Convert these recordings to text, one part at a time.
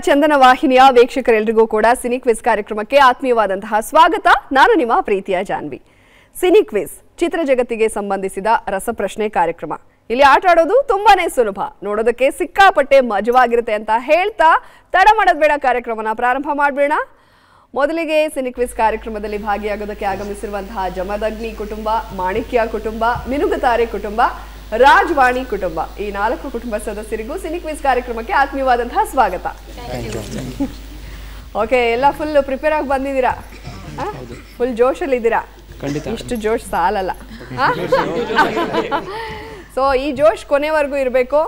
ಚಂದನ ವಾಹಿನಿಯ ವೀಕ್ಷಕರೆಲ್ಲರಿಗೂ ಕೂಡ cine quiz ಕಾರ್ಯಕ್ರಮಕ್ಕೆ ಆತ್ಮೀಯವಾದಂತಹ ಸ್ವಾಗತ. ನಾನು ನಿಮ್ಮ ಪ್ರೀತಿಯ ಜಾನ್ವಿ. ಸಿನಿ ಕ್ವಿಜ್ ಚಿತ್ರ ಜಗತ್ತಿಗೆ ಸಂಬಂಧಿಸಿದ ರಸಪ್ರಶ್ನೆ ಕಾರ್ಯಕ್ರಮ. ಇಲ್ಲಿ ಆಟ ಆಡೋದು ತುಂಬಾನೇ ಸುಲಭ, ನೋಡೋದಕ್ಕೆ ಸಿಕ್ಕಾಪಟ್ಟೆ ಮಜವಾಗಿರುತ್ತೆ ಅಂತ ಹೇಳ್ತಾ ತಡ ಮಾಡೋದು ಬೇಡ, ಕಾರ್ಯಕ್ರಮನ ಪ್ರಾರಂಭ ಮಾಡಬೇಡ. ಮೊದಲಿಗೆ ಸಿನಿ ಕ್ವಿಜ್ ಕಾರ್ಯಕ್ರಮದಲ್ಲಿ ಭಾಗಿಯಾಗೋದಕ್ಕೆ ಆಗಮಿಸಿರುವಂತಹ ಜಮದಗ್ನಿ ಕುಟುಂಬ, ಮಾಣಿಕ್ಯ ಕುಟುಂಬ, ಮಿನುಗುತಾರೆ ಕುಟುಂಬ, ರಾಜವಾಣಿ ಕುಟುಂಬ, ಈ 4 ಕುಟುಂಬ ಸದಸ್ಯರಿಗೂ ಸಿನಿ ಕ್ವಿಜ್ ಕಾರ್ಯಕ್ರಮಕ್ಕೆ ಆತ್ಮೀಯವಾದಂತಹ ಸ್ವಾಗತ. ಓಕೆ, ಎಲ್ಲ ಫುಲ್ ಪ್ರಿಪೇರ್ ಆಗಿ ಬಂದಿದ್ದೀರಾ? ಫುಲ್ ಜೋಶಲ್ಲಿ ಇದ್ದೀರಾ? ಇಷ್ಟು ಜೋಶ್ ಸಾಲಲ್ಲ. ಸೊ ಈ ಜೋಶ್ ಕೊನೆವರೆಗೂ ಇರಬೇಕು.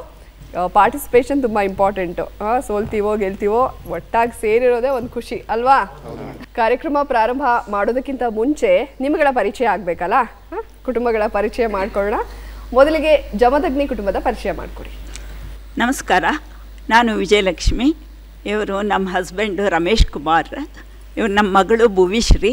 ಪಾರ್ಟಿಸಿಪೇಷನ್ ತುಂಬ ಇಂಪಾರ್ಟೆಂಟು. ಸೋಲ್ತೀವೋ ಗೆಲ್ತೀವೋ ಒಟ್ಟಾಗಿ ಸೇರಿರೋದೇ ಒಂದು ಖುಷಿ ಅಲ್ವಾ? ಕಾರ್ಯಕ್ರಮ ಪ್ರಾರಂಭ ಮಾಡೋದಕ್ಕಿಂತ ಮುಂಚೆ ನಿಮ್ಮಗಳ ಪರಿಚಯ ಆಗಬೇಕಲ್ಲ, ಕುಟುಂಬಗಳ ಪರಿಚಯ ಮಾಡ್ಕೊಳ್ಳೋಣ. ಮೊದಲಿಗೆ ಜಮದಗ್ನಿ ಕುಟುಂಬದ ಪರಿಚಯ ಮಾಡಿಕೊಡಿ. ನಮಸ್ಕಾರ, ನಾನು ವಿಜಯಲಕ್ಷ್ಮಿ. ಇವರು ನಮ್ಮ ಹಸ್ಬೆಂಡು ರಮೇಶ್ ಕುಮಾರ್. ಇವರು ನಮ್ಮ ಮಗಳು ಭುವಿಶ್ರೀ.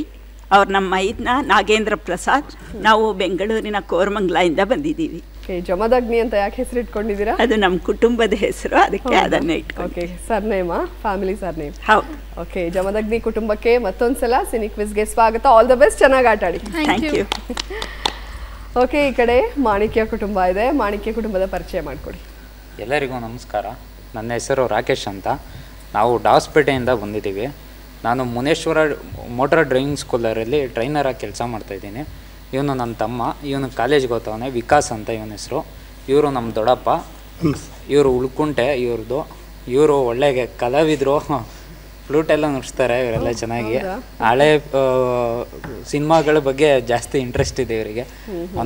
ಅವ್ರು ನಮ್ಮ ಮೈದ್ನ ನಾಗೇಂದ್ರ ಪ್ರಸಾದ್. ನಾವು ಬೆಂಗಳೂರಿನ ಕೋರಮಂಗಲದಿಂದ ಬಂದಿದ್ದೀವಿ. ಜಮದಗ್ನಿ ಅಂತ ಯಾಕೆ ಹೆಸರು ಇಟ್ಕೊಂಡಿದ್ದೀರಾ? ಅದು ನಮ್ಮ ಕುಟುಂಬದ ಹೆಸರು, ಅದಕ್ಕೆ ಅದನ್ನೇ ಇಟ್ಕೊಂಡು. ಓಕೆ, ಸರ್ನೇಮಾ? Family surname? ಹೌದು. ಓಕೆ, ಜಮದಗ್ನಿ ಕುಟುಂಬಕ್ಕೆ ಮತ್ತೊಂದ್ಸಲ ಸಿನಿ ಕ್ವಿಜ್ಗೆ ಸ್ವಾಗತ. ಆಲ್ ದ ಬೆಸ್ಟ್, ಚೆನ್ನಾಗಿ ಆಟ ಆಡಿ. Thank you. ಓಕೆ, ಈ ಕಡೆ ಮಾಣಿಕ್ಯ ಕುಟುಂಬ ಇದೆ. ಮಾಣಿಕ್ಯ ಕುಟುಂಬದ ಪರಿಚಯ ಮಾಡಿಕೊಡಿ. ಎಲ್ಲರಿಗೂ ನಮಸ್ಕಾರ. ನನ್ನ ಹೆಸರು ರಾಕೇಶ್ ಅಂತ. ನಾವು ಡಾಸ್ಪೇಟೆಯಿಂದ ಬಂದಿದ್ದೀವಿ. ನಾನು ಮುನೇಶ್ವರ ಮೋಟಾರ್ ಡ್ರೈವಿಂಗ್ ಸ್ಕೂಲರಲ್ಲಿ ಟ್ರೈನರಾಗಿ ಕೆಲಸ ಮಾಡ್ತಾಯಿದ್ದೀನಿ. ಇವನು ನನ್ನ ತಮ್ಮ, ಇವನು ಕಾಲೇಜ್ಗೆ ಹೋಗ್ತಾವನೆ, ವಿಕಾಸ್ ಅಂತ ಇವನ ಹೆಸರು. ಇವರು ನಮ್ಮ ದೊಡ್ಡಪ್ಪ. ಇವರು ಉಳ್ಕುಂಟೆ ಇವ್ರದ್ದು. ಇವರು ಒಳ್ಳೆಯ ಕಲಾವಿದರು, ಫ್ಲೂಟೆಲ್ಲ ನುಡಿಸ್ತಾರೆ ಇವರೆಲ್ಲ ಚೆನ್ನಾಗಿ. ಹಳೆ ಸಿನಿಮಾಗಳ ಬಗ್ಗೆ ಜಾಸ್ತಿ ಇಂಟ್ರೆಸ್ಟ್ ಇದೆ ಇವರಿಗೆ.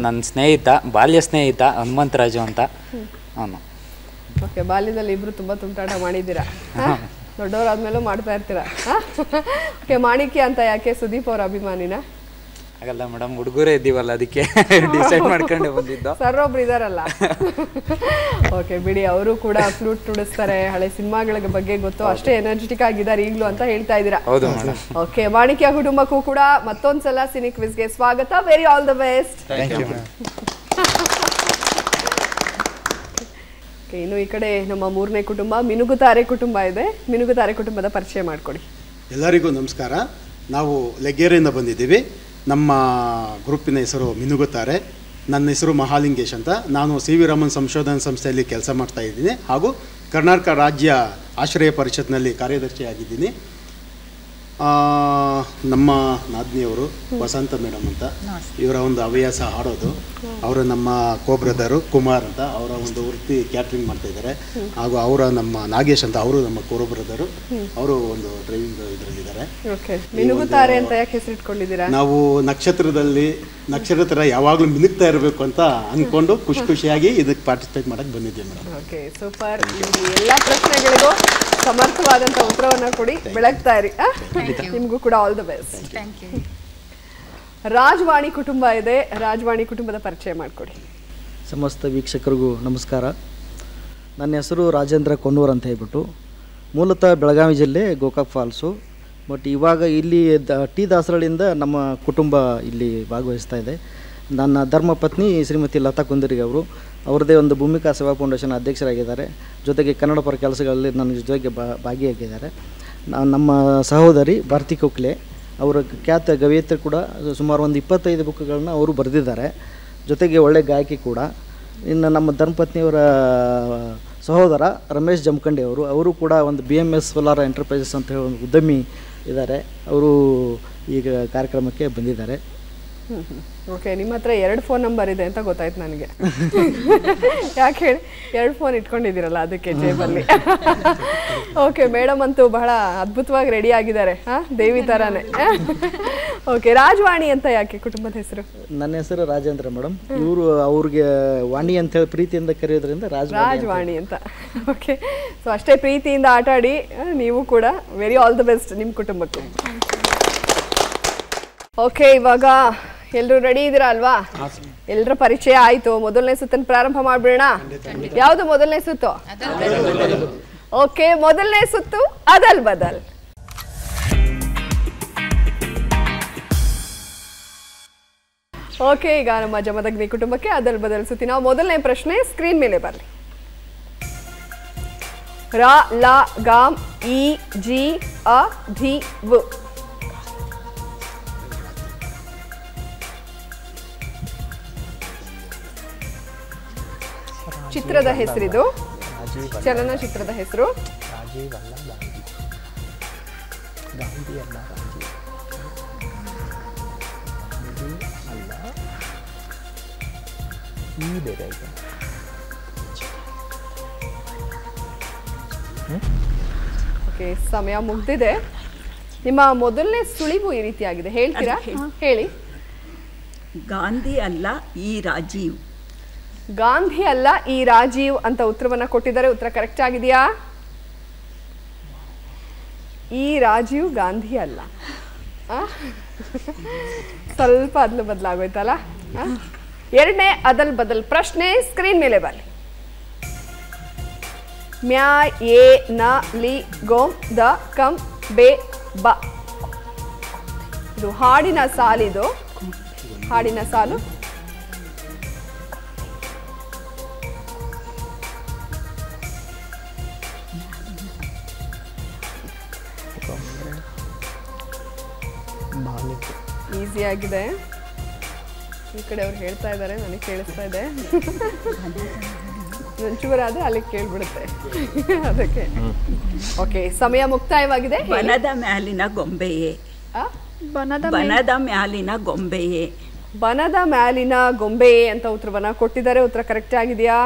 ನನ್ನ ಸ್ನೇಹಿತ, ಬಾಲ್ಯ ಸ್ನೇಹಿತ ಹನುಮಂತರಾಜು ಅಂತ ಅವನು. ಓಕೆ, ಬಾಲ್ಯದಲ್ಲಿ ಇಬ್ರು ತುಂಬ ತುಂಟಾಟ ಮಾಡಿದ್ದೀರಾ, ದೊಡ್ಡವರಾದ್ಮೇಲೂ ಮಾಡ್ತಾ ಇರ್ತೀರಾ. ಓಕೆ, ಮಾಣಿಕ್ಯ ಅಂತ ಯಾಕೆ? ಸುದೀಪ್ ಅವರ ಅಭಿಮಾನಿನ? ಹಾಗಲ್ಲ ಮೇಡಮ್, ಹುಡುಗರೇ ಇದ್ದೀವಲ್ಲ ಅದಕ್ಕೆ ಡಿಸೈಡ್ ಮಾಡ್ಕೊಂಡೆ ಬಂದಿದ್ದು. ಸರ್ ಒಬ್ರು ಇದಾರಲ್ಲ. ಓಕೆ ಬಿಡಿ, ಅವರು ಕೂಡ ಫ್ಲೂಟ್ ನುಡಿಸ್ತಾರೆ, ಹಳೆ ಸಿನಿಮಾಗಳ ಬಗ್ಗೆ ಗೊತ್ತು, ಅಷ್ಟೇ ಎನರ್ಜೆಟಿಕ್ ಆಗಿದ್ದಾರೆ ಈಗಲೂ ಅಂತ ಹೇಳ್ತಾ ಇದ್ದೀರಾ. ಹೌದು ಮೇಡಮ್. ಓಕೆ, ಮಾಣಿಕ್ಯ ಕುಟುಂಬಕ್ಕೂ ಕೂಡ ಮತ್ತೊಂದ್ಸಲ ಸಿನಿ ಕ್ವಿಜ್ಗೆ ಸ್ವಾಗತ. Very all the best. ಇನ್ನು ಈ ಕಡೆ ನಮ್ಮ 3ನೇ ಕುಟುಂಬ ಮಿನುಗುತಾರೆ ಕುಟುಂಬ ಇದೆ. ಮಿನುಗುತಾರೆ ಕುಟುಂಬದ ಪರಿಚಯ ಮಾಡಿಕೊಡಿ. ಎಲ್ಲರಿಗೂ ನಮಸ್ಕಾರ. ನಾವು ಲೆಗ್ಗೆರೆಯಿಂದ ಬಂದಿದ್ದೀವಿ. ನಮ್ಮ ಗ್ರೂಪಿನ ಹೆಸರು ಮಿನುಗುತ್ತಾರೆ. ನನ್ನ ಹೆಸರು ಮಹಾಲಿಂಗೇಶ್ ಅಂತ. ನಾನು ಸಿ ವಿ ರಾಮನ್ ಸಂಶೋಧನಾ ಸಂಸ್ಥೆಯಲ್ಲಿ ಕೆಲಸ ಮಾಡ್ತಾ ಇದ್ದೀನಿ, ಹಾಗೂ ಕರ್ನಾಟಕ ರಾಜ್ಯ ಆಶ್ರಯ ಪರಿಷತ್ನಲ್ಲಿ ಕಾರ್ಯದರ್ಶಿಯಾಗಿದ್ದೀನಿ. ನಮ್ಮ ನಾದ್ನಿಯವರು ವಸಂತ ಮೇಡಮ್ ಅಂತ, ಇವರ ಒಂದು ಹವ್ಯಾಸ ಹಾಡೋದು. ಅವರು ನಮ್ಮ ಬ್ರದರು ಕುಮಾರ್ ಅಂತ, ಅವರ ಒಂದು ವೃತ್ತಿ ಕ್ಯಾಟ್ರಿಂಗ್ ಮಾಡ್ತಾ ಇದ್ದಾರೆ. ಹಾಗೂ ಅವರ ನಮ್ಮ ನಾಗೇಶ್ ಅಂತ, ಅವರು ನಮ್ಮ ಬ್ರದರು, ಅವರು ಒಂದು ಡ್ರೈವಿಂಗ್ ಇದರಲ್ಲಿದ್ದಾರೆ. ಮಿನುಗುತ್ತಾರೆ ಅಂತ ಯಾಕೆ ಹೆಸರು ಇಟ್ಕೊಂಡಿದ್ದೀರಾ? ನಾವು ನಕ್ಷತ್ರ ಯಾವಾಗಲೂ ಮಿನುಗ್ತಾ ಇರಬೇಕು ಅಂತ ಅಂದ್ಕೊಂಡು ಖುಷಿಯಾಗಿ ಇದಕ್ಕೆ ಪಾರ್ಟಿಸಿಪೇಟ್ ಮಾಡಕ್ಕೆ ಬಂದಿದ್ದೀವಿ ಮೇಡಮ್. Okay, super. ಎಲ್ಲ ಪ್ರಶ್ನೆಗಳಿಗೂ ಸಮರ್ಥವಾದಂಥ ಉತ್ತರವನ್ನು ಕೊಡಿ, ಬೆಳಗ್ತಾ ಇರಿ. ನಿಮಗೂ ಕೂಡ ಆಲ್ ದ ಬೆಸ್ಟ್. ರಾಜವಾಣಿ ಕುಟುಂಬ ಇದೆ. ರಾಜವಾಣಿ ಕುಟುಂಬದ ಪರಿಚಯ ಮಾಡಿಕೊಡಿ. ಸಮಸ್ತ ವೀಕ್ಷಕರಿಗೂ ನಮಸ್ಕಾರ. ನನ್ನ ಹೆಸರು ರಾಜೇಂದ್ರ ಕೊನ್ನೂರ್ ಅಂತ ಹೇಳ್ಬಿಟ್ಟು, ಮೂಲತಃ ಬೆಳಗಾವಿ ಜಿಲ್ಲೆ ಗೋಕಾಕ್ ಫಾಲ್ಸು. ಬಟ್ ಇವಾಗ ಇಲ್ಲಿ ಟಿ ದಾಸರಳ್ಳಿಯಿಂದ ನಮ್ಮ ಕುಟುಂಬ ಇಲ್ಲಿ ಭಾಗವಹಿಸ್ತಾ ಇದೆ. ನನ್ನ ಧರ್ಮಪತ್ನಿ ಶ್ರೀಮತಿ ಲತಾ ಕುಂದರಿಗೆ ಅವರು, ಅವರದೇ ಒಂದು ಭೂಮಿಕಾ ಸೇವಾ ಫೌಂಡೇಶನ್ ಅಧ್ಯಕ್ಷರಾಗಿದ್ದಾರೆ. ಜೊತೆಗೆ ಕನ್ನಡ ಪರ ಕೆಲಸಗಳಲ್ಲಿ ನನ್ನ ಜೊತೆಗೆ ಭಾಗಿಯಾಗಿದ್ದಾರೆ. ನಮ್ಮ ಸಹೋದರಿ ಭಾರತಿ ಕೋಕ್ಲೆ, ಅವರ ಖ್ಯಾತ ಕವಯಿತ್ರಿ ಕೂಡ. ಸುಮಾರು ಒಂದು 25 ಬುಕ್ಗಳನ್ನು ಅವರು ಬರೆದಿದ್ದಾರೆ. ಜೊತೆಗೆ ಒಳ್ಳೆ ಗಾಯಕಿ ಕೂಡ. ಇನ್ನು ನಮ್ಮ ಧರ್ಮಪತ್ನಿಯವರ ಸಹೋದರ ರಮೇಶ್ ಜಮಖಂಡಿ ಅವರು ಕೂಡ ಒಂದು BMS ಸೋಲಾರ್ ಎಂಟರ್ಪ್ರೈಸಸ್ ಅಂತ ಹೇಳಿ ಒಂದು ಉದ್ಯಮಿ ಇದ್ದಾರೆ. ಅವರು ಈಗ ಕಾರ್ಯಕ್ರಮಕ್ಕೆ ಬಂದಿದ್ದಾರೆ. ಓಕೆ, ನಿಮ್ಮ ಹತ್ರ 2 ಫೋನ್ ನಂಬರ್ ಇದೆ ಅಂತ ಗೊತ್ತಾಯ್ತು ನನಗೆ. ಯಾಕೆ ಹೇಳಿ, 2 ಫೋನ್ ಇಟ್ಕೊಂಡಿದ್ದೀರಲ್ಲ ಅದಕ್ಕೆ ಜೇಬಲ್ಲಿ. ಓಕೆ, ಮೇಡಮ್ ಅಂತೂ ಬಹಳ ಅದ್ಭುತವಾಗಿ ರೆಡಿ ಆಗಿದ್ದಾರೆ, ದೇವಿ ಥರನೇ. ಓಕೆ, ರಾಜವಾಣಿ ಅಂತ ಯಾಕೆ ಕುಟುಂಬದ ಹೆಸರು? ನನ್ನ ಹೆಸರು ರಾಜೇಂದ್ರ ಮೇಡಮ್. ಇವರು ಅವ್ರಿಗೆ ವಾಣಿ ಅಂತ ಹೇಳಿ ಪ್ರೀತಿಯಿಂದ ಕರೆಯೋದ್ರಿಂದ ರಾಜವಾಣಿ ಅಂತ. ಓಕೆ, ಸೊ ಅಷ್ಟೇ ಪ್ರೀತಿಯಿಂದ ಆಟ ಆಡಿ ನೀವು ಕೂಡ. ವೆರಿ ಆಲ್ ದ ಬೆಸ್ಟ್ ನಿಮ್ಮ ಕುಟುಂಬಕ್ಕೂ. ಓಕೆ, ಇವಾಗ ಎಲ್ಲರೂ ರೆಡಿ ಇದ್ದೀರಾ ಅಲ್ವಾ? ಎಲ್ಲರ ಪರಿಚಯ ಆಯ್ತು. ಮೊದಲನೇ ಸುತ್ತನ್ನು ಪ್ರಾರಂಭ ಮಾಡ್ಬಿಡೋಣ. ಯಾವುದು ಮೊದಲನೇ ಸುತ್ತು? ಓಕೆ, ಮೊದಲನೇ ಸುತ್ತು ಅದಲ್ ಬದಲ್. ಓಕೆ, ಈಗ ನಮ್ಮ ಜಮದಗ್ನಿ ಕುಟುಂಬಕ್ಕೆ ಅದಲ್ ಬದಲ್ ಸುತ್ತಿನ ಮೊದಲನೇ ಪ್ರಶ್ನೆ ಸ್ಕ್ರೀನ್ ಮೇಲೆ ಬರಲಿ. ರ ಲ ಗಾಮ್ ಇ ಜಿ ಅ ಧಿ ವ್. ಚಿತ್ರದ ಹೆಸರಿದು, ಚಲನಚಿತ್ರದ ಹೆಸರು. ಓಕೆ, ಸಮಯ ಮುಗ್ದಿದೆ. ನಿಮ್ಮ ಮೊದಲನೇ ಸುಳಿವು ಈ ರೀತಿಯಾಗಿದೆ, ಹೇಳ್ತೀರಾ? ಹೇಳಿ. ಗಾಂಧಿ ಅಲ್ಲ ಈ ರಾಜೀವ್. ಗಾಂಧಿ ಅಲ್ಲ ಈ ರಾಜೀವ್ ಅಂತ ಉತ್ತರವನ್ನ ಕೊಟ್ಟಿದ್ದಾರೆ. ಉತ್ತರ ಕರೆಕ್ಟ್ ಆಗಿದೆಯಾ? ಈ ರಾಜೀವ್ ಗಾಂಧಿ ಅಲ್ಲ. ಸ್ವಲ್ಪ ಅದಲು ಬದಲಾಗೋಯ್ತಲ್ಲ. ಎರಡನೇ ಅದಲ್ ಬದಲ್ ಪ್ರಶ್ನೆ ಸ್ಕ್ರೀನ್ ಮೇಲೆ ಬರಲಿ. ಮ್ಯಾ ಎ ನ ಲಿ ಗೋಂ ದ ಕಂ ಬೆ ಬ. ಇದು ಹಾಡಿನ ಸಾಲಿದು, ಹಾಡಿನ ಸಾಲು. ಈಸಿ ಆಗಿದೆ. ಈ ಕಡೆ ಅವ್ರು ಹೇಳ್ತಾ ಇದ್ದಾರೆ, ನನಗೆ ಕೇಳಿಸ್ತಾ ಇದೆ. ಒಂಚೂರಾದ್ರೆ ಅಲ್ಲಿಗೆ ಕೇಳ್ಬಿಡುತ್ತೆ ಅದಕ್ಕೆ. ಓಕೆ, ಸಮಯ ಮುಕ್ತಾಯವಾಗಿದೆ. ಬನದ ಮ್ಯಾಲಿನ ಗೊಂಬೆಯೇ. ಬನದ ಮ್ಯಾಲಿನ ಗೊಂಬೆಯೇ. ಬನದ ಮ್ಯಾಲಿನ ಗೊಂಬೆಯೇ ಅಂತ ಉತ್ತರವನ್ನ ಕೊಟ್ಟಿದ್ದಾರೆ. ಉತ್ತರ ಕರೆಕ್ಟ್ ಆಗಿದೆಯಾ?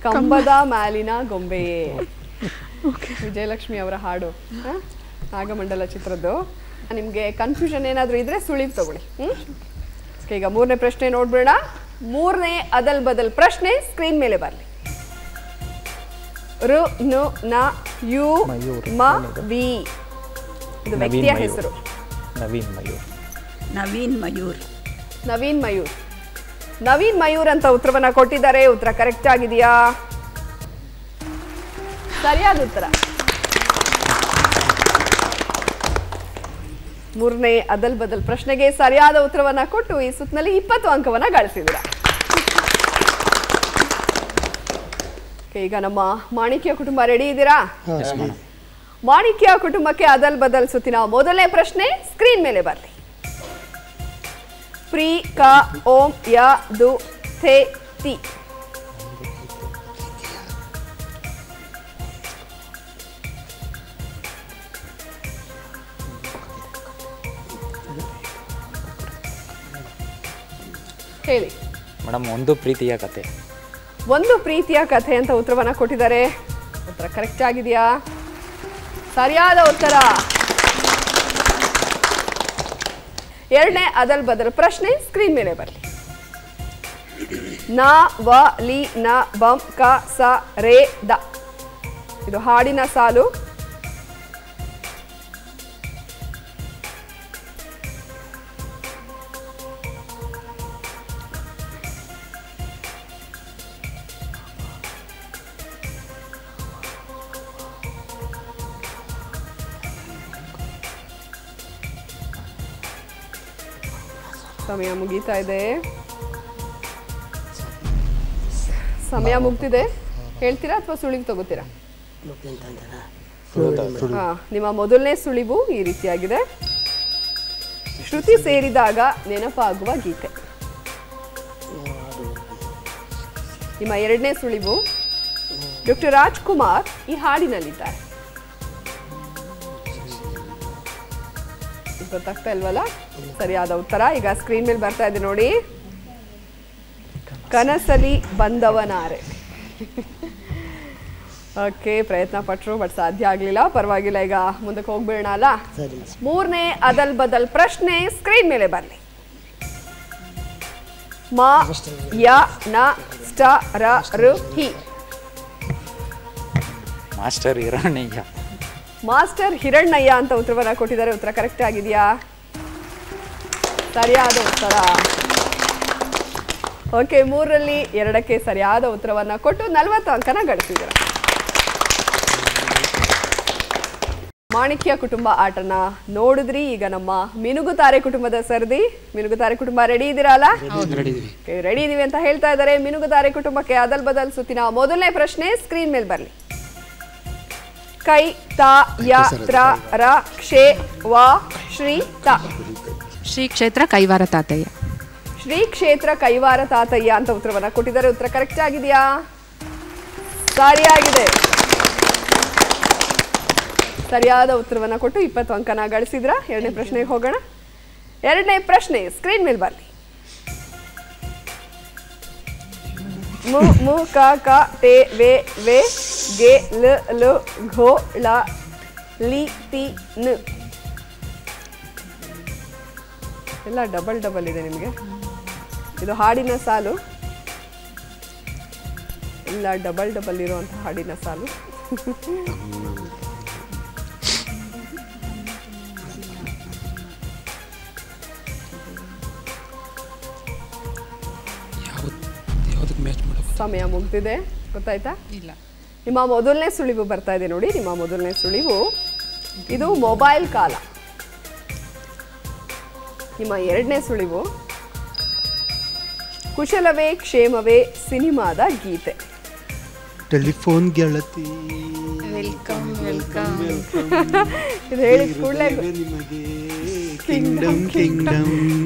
ಕಂಬದ ಮ್ಯಾಲಿನ ಗೊಂಬೆಯೇ. ವಿಜಯಲಕ್ಷ್ಮಿ ಅವರ ಹಾಡು, ನಾಗಮಂಡಲ ಚಿತ್ರದ್ದು. ನಿಮಗೆ ಕನ್ಫ್ಯೂಷನ್ ಏನಾದರೂ ಇದ್ರೆ ಸುಳಿವು ತಗೊಳ್ಳಿ. ಈಗ ಮೂರನೇ ಪ್ರಶ್ನೆ ನೋಡ್ಬೇಡ. ಮೂರನೇ ಅದಲ್ ಬದಲ್ ಪ್ರಶ್ನೆ ಸ್ಕ್ರೀನ್ ಮೇಲೆ ಬರಲಿ. ರು ನು ನ ಯು ಮ ವಿ. ಇದು ವ್ಯಕ್ತಿಯ ಹೆಸರು. ನವೀನ್ ಮಯೂರ್. ನವೀನ್ ಮಯೂರ್. ನವೀನ್ ಮಯೂರ್ ಅಂತ ಉತ್ತರವನ್ನ ಕೊಟ್ಟಿದ್ದಾರೆ. ಉತ್ತರ ಕರೆಕ್ಟ್ ಆಗಿದೆಯಾ? ಸರಿಯಾದ ಉತ್ತರ. ಮೂರನೇ ಅದಲ್ ಬದಲ್ ಪ್ರಶ್ನೆಗೆ ಸರಿಯಾದ ಉತ್ತರವನ್ನ ಕೊಟ್ಟು ಈ ಸುತ್ತಿನಲ್ಲಿ 20 ಅಂಕವನ್ನ ಗಳಿಸಿದ್ದೀರಾ. ಈಗ ನಮ್ಮ ಮಾಣಿಕ್ಯ ಕುಟುಂಬ ರೆಡಿ ಇದ್ದೀರಾ? ಮಾಣಿಕ್ಯ ಕುಟುಂಬಕ್ಕೆ ಅದಲ್ ಬದಲ್ ಸುತ್ತಿನ ಮೊದಲನೇ ಪ್ರಶ್ನೆ ಸ್ಕ್ರೀನ್ ಮೇಲೆ ಬರಲಿ. ಪ್ರೀ ಕ ಓಂ ಯ ದು ಥೆ ತಿ. ಹೇಳಿ ಮೇಡಮ್. ಒಂದು ಪ್ರೀತಿಯ ಕತೆ. ಒಂದು ಪ್ರೀತಿಯ ಕಥೆ ಅಂತ ಉತ್ತರವನ್ನ ಕೊಟ್ಟಿದ್ದಾರೆ. ಉತ್ತರ ಕರೆಕ್ಟ್ ಆಗಿದೆಯಾ? ಸರಿಯಾದ ಉತ್ತರ. ಎರಡನೇ ಅದಲ್ ಬದಲ್ ಪ್ರಶ್ನೆ ಸ್ಕ್ರೀನ್ ಮೇಲೆ ಬರಲಿ. ನ ವ ಲಿ ನ ಬಂ ಕ ಸ ರೇ ದ. ಇದು ಹಾಡಿನ ಸಾಲು. ಸಮಯ ಮುಗೀತಾ ಇದೆ. ಸಮಯ ಮುಗ್ತಿದೆ. ಹೇಳ್ತೀರಾ ಅಥವಾ ಸುಳಿವು ತಗೋತೀರಾ? ನಿಮ್ಮ ಮೊದಲನೇ ಸುಳಿವು ಈ ರೀತಿಯಾಗಿದೆ. ಶ್ರುತಿ ಸೇರಿದಾಗ ನೆನಪಾಗುವ ಗೀತೆ. ನಿಮ್ಮ ಎರಡನೇ ಸುಳಿವು ಡಾಕ್ಟರ್ ರಾಜ್ಕುಮಾರ್ ಈ ಹಾಡಿನಲ್ಲಿದ್ದಾರೆ. ಗೊತ್ತಾಗ್ತಾ ಇಲ್ವಲ್ಲ? ಸರಿಯಾದ ಉತ್ತರ ಈಗ ಸ್ಕ್ರೀನ್ ಮೇಲೆ ಬರ್ತಾ ಇದೆ ನೋಡಿ. ಕನಸಲಿ ಬಂದವನಾರೆ. ಓಕೆ, ಪ್ರಯತ್ನ ಪಟ್ಟರು ಬಟ್ ಸಾಧ್ಯ ಆಗಲಿಲ್ಲ. ಪರವಾಗಿಲ್ಲ, ಈಗ ಮುಂದಕ್ಕೆ ಹೋಗ್ಬೇಡ ಅಲ್ಲ. ಮೂರನೇ ಅದಲ್ ಬದಲ್ ಪ್ರಶ್ನೆ ಸ್ಕ್ರೀನ್ ಮೇಲೆ ಬರಲಿ. ಮ ಯ ನ ಷ್ಟ ರ ಋ ಹಿ. ಮಾಸ್ಟರ್ ಹಿರಣ್ಣಯ್ಯ. ಮಾಸ್ಟರ್ ಹಿರಣ್ಣಯ್ಯ ಅಂತ ಉತ್ತರವನ್ನ ಕೊಟ್ಟಿದ್ದಾರೆ. ಉತ್ತರ ಕರೆಕ್ಟ್ ಆಗಿದೆಯಾ? ಸರಿಯಾದ ಉತ್ತರ. ಓಕೆ, 3ರಲ್ಲಿ 2ಕ್ಕೆ ಸರಿಯಾದ ಉತ್ತರವನ್ನ ಕೊಟ್ಟು 40 ಅಂಕನ ಗಳಿಸಿದ್ದಾರೆ. ಮಾಣಿಕ್ಯ ಕುಟುಂಬ ಆಟನ ನೋಡಿದ್ರಿ. ಈಗ ನಮ್ಮ ಮಿನುಗುತಾರೆ ಕುಟುಂಬದ ಸರದಿ. ಮಿನುಗುತಾರೆ ಕುಟುಂಬ ರೆಡಿ ಇದ್ದೀರಾ ಅಲ್ಲ? ರೆಡಿ ಇದೀವಿ ಅಂತ ಹೇಳ್ತಾ ಇದ್ದಾರೆ. ಮಿನುಗುತಾರೆ ಕುಟುಂಬಕ್ಕೆ ಅದಲ್ ಬದಲ್ ಸುತ್ತಿನ ಮೊದಲನೇ ಪ್ರಶ್ನೆ ಸ್ಕ್ರೀನ್ ಮೇಲೆ ಬರಲಿ. ಕೈ ತ ಯ ತ್ರ ರ ಕ್ಷೇ ವ ಶ್ರೀ ತ. ಶ್ರೀ ಕ್ಷೇತ್ರ ಕೈವಾರ ತಾತಯ್ಯ. ಶ್ರೀ ಕ್ಷೇತ್ರ ಕೈವಾರ ತಾತಯ್ಯ ಅಂತ ಉತ್ತರವನ್ನ ಕೊಟ್ಟಿದ್ದಾರೆ. ಉತ್ತರ ಕರೆಕ್ಟ್ ಆಗಿದೆಯಾ? ಸರಿಯಾಗಿದೆ. ಸರಿಯಾದ ಉತ್ತರವನ್ನ ಕೊಟ್ಟು 20 ಅಂಕನ ಗಳಿಸಿದ್ರ. ಎರಡನೇ ಪ್ರಶ್ನೆಗೆ ಹೋಗೋಣ. ಎರಡನೇ ಪ್ರಶ್ನೆ ಸ್ಕ್ರೀನ್ ಮೇಲೆ ಬರಲಿ. ಮು ಮು ಕ ಕ ಟೆ ವೆ ವೆ ಗೆ ಲ ಲ ಘೋ ಳ ಲಿ ತಿ ನ. ಎಲ್ಲ ಡಬಲ್ ಡಬಲ್ ಇದೆ ನಿಮಗೆ. ಇದು ಹಾಡಿನ ಸಾಲು. ಎಲ್ಲ ಡಬಲ್ ಡಬಲ್ ಇರುವಂಥ ಹಾಡಿನ ಸಾಲು. ಸಮಯ ಮುಗ್ದಿದೆ. ಗೊತ್ತಾಯ್ತಾ? ಇಲ್ಲ. ನಿಮ್ಮ ಮೊದಲನೇ ಸುಳಿವು ಬರ್ತಾ ಇದೆ ನೋಡಿ. ನಿಮ್ಮ ಮೊದಲನೇ ಸುಳಿವು ಇದು ಮೊಬೈಲ್ ಕಾಲ. ನಿಮ್ಮ ಎರಡನೇ ಸುಳಿವು ಕುಶಲವೇ ಕ್ಷೇಮವೇ ಸಿನಿಮಾದ ಗೀತೆ. ಟೆಲಿಫೋನ್ ಗೆಳತಿ ವೆಲ್ಕಮ್ ವೆಲ್ಕಮ್. ಇದು ಹೇಳಿದ ಕೂಡಲೇ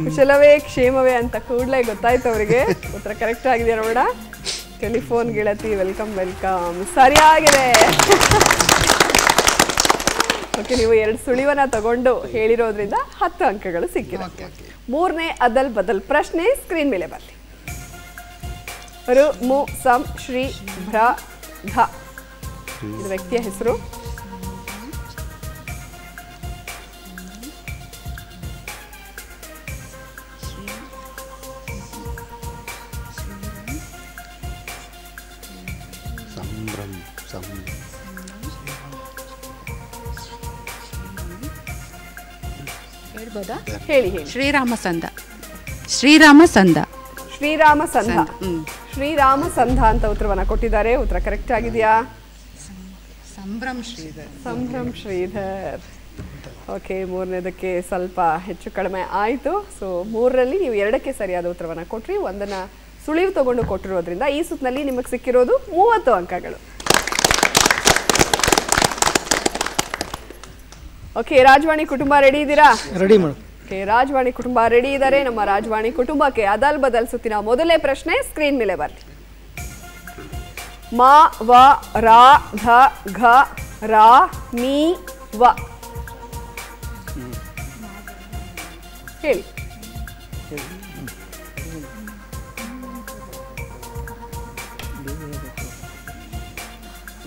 ಕುಶಲವೇ ಕ್ಷೇಮವೇ ಅಂತ ಕೂಡಲೇ ಗೊತ್ತಾಯ್ತು ಅವರಿಗೆ. ಉತ್ತರ ಕರೆಕ್ಟ್ ಆಗಿದೆ ನೋಡ. ಟೆಲಿಫೋನ್ ಗೆಳತಿ ವೆಲ್ಕಮ್ ವೆಲ್ಕಮ್ ಸರಿಯಾಗಿದೆ. ಓಕೆ, ನೀವು 2 ಸುಳಿವನ್ನ ತಗೊಂಡು ಹೇಳಿರೋದ್ರಿಂದ 10 ಅಂಕಗಳು ಸಿಕ್ಕಿದೆ. ಮೂರನೇ ಅದಲ್ ಬದಲ್ ಪ್ರಶ್ನೆ ಸ್ಕ್ರೀನ್ ಮೇಲೆ ಬರಲಿ. ರು ಮು ಸಂ ಶ್ರೀ ಭ್ರ ಧ. ಇದು ವ್ಯಕ್ತಿಯ ಹೆಸರು. ಹೇಳಿ ಹೇಳಿ. ಶ್ರೀರಾಮ ಸಂಧ. ಶ್ರೀರಾಮ ಸಂಧ. ಶ್ರೀರಾಮ ಸಂಧ. ಶ್ರೀರಾಮ ಸಂಧ ಅಂತ ಉತ್ತರವನ್ನ ಕೊಟ್ಟಿದ್ದಾರೆ. ಉತ್ತರ ಕರೆಕ್ಟ್ ಆಗಿದೆಯಾ? ಸಂಭ್ರಮ್ ಶ್ರೀಧರ್. ಸಂಭ್ರಮ್ ಶ್ರೀಧರ್. ಓಕೆ, ಮೂರನೇದಕ್ಕೆ ಸ್ವಲ್ಪ ಹೆಚ್ಚು ಕಡಿಮೆ ಆಯಿತು. ಸೊ 3ರಲ್ಲಿ ನೀವು 2ಕ್ಕೆ ಸರಿಯಾದ ಉತ್ತರವನ್ನ ಕೊಟ್ರಿ. 1ನ್ನ ಸುಳಿವು ತಗೊಂಡು ಕೊಟ್ಟಿರೋದ್ರಿಂದ ಈ ಸುತ್ತಿನಲ್ಲಿ ನಿಮಗೆ ಸಿಕ್ಕಿರೋದು 30 ಅಂಕಗಳು. ಓಕೆ, ರಾಜವಾಣಿ ಕುಟುಂಬ ರೆಡಿ ಇದ್ದೀರಾ? Ready madam. ಓಕೆ, ರಾಜವಾಣಿ ಕುಟುಂಬ ರೆಡಿ ಇದ್ದಾರೆ. ನಮ್ಮ ರಾಜವಾಣಿ ಕುಟುಂಬಕ್ಕೆ ಅದಲ್ ಬದಲ್ ಸುತ್ತಿನ ಮೊದಲನೇ ಪ್ರಶ್ನೆ ಸ್ಕ್ರೀನ್ ಮೇಲೆ ಬರಲಿ. ಮ ವ ರ ಧ ಘ ರ ಮಿ ವ. ಹೇಳಿ.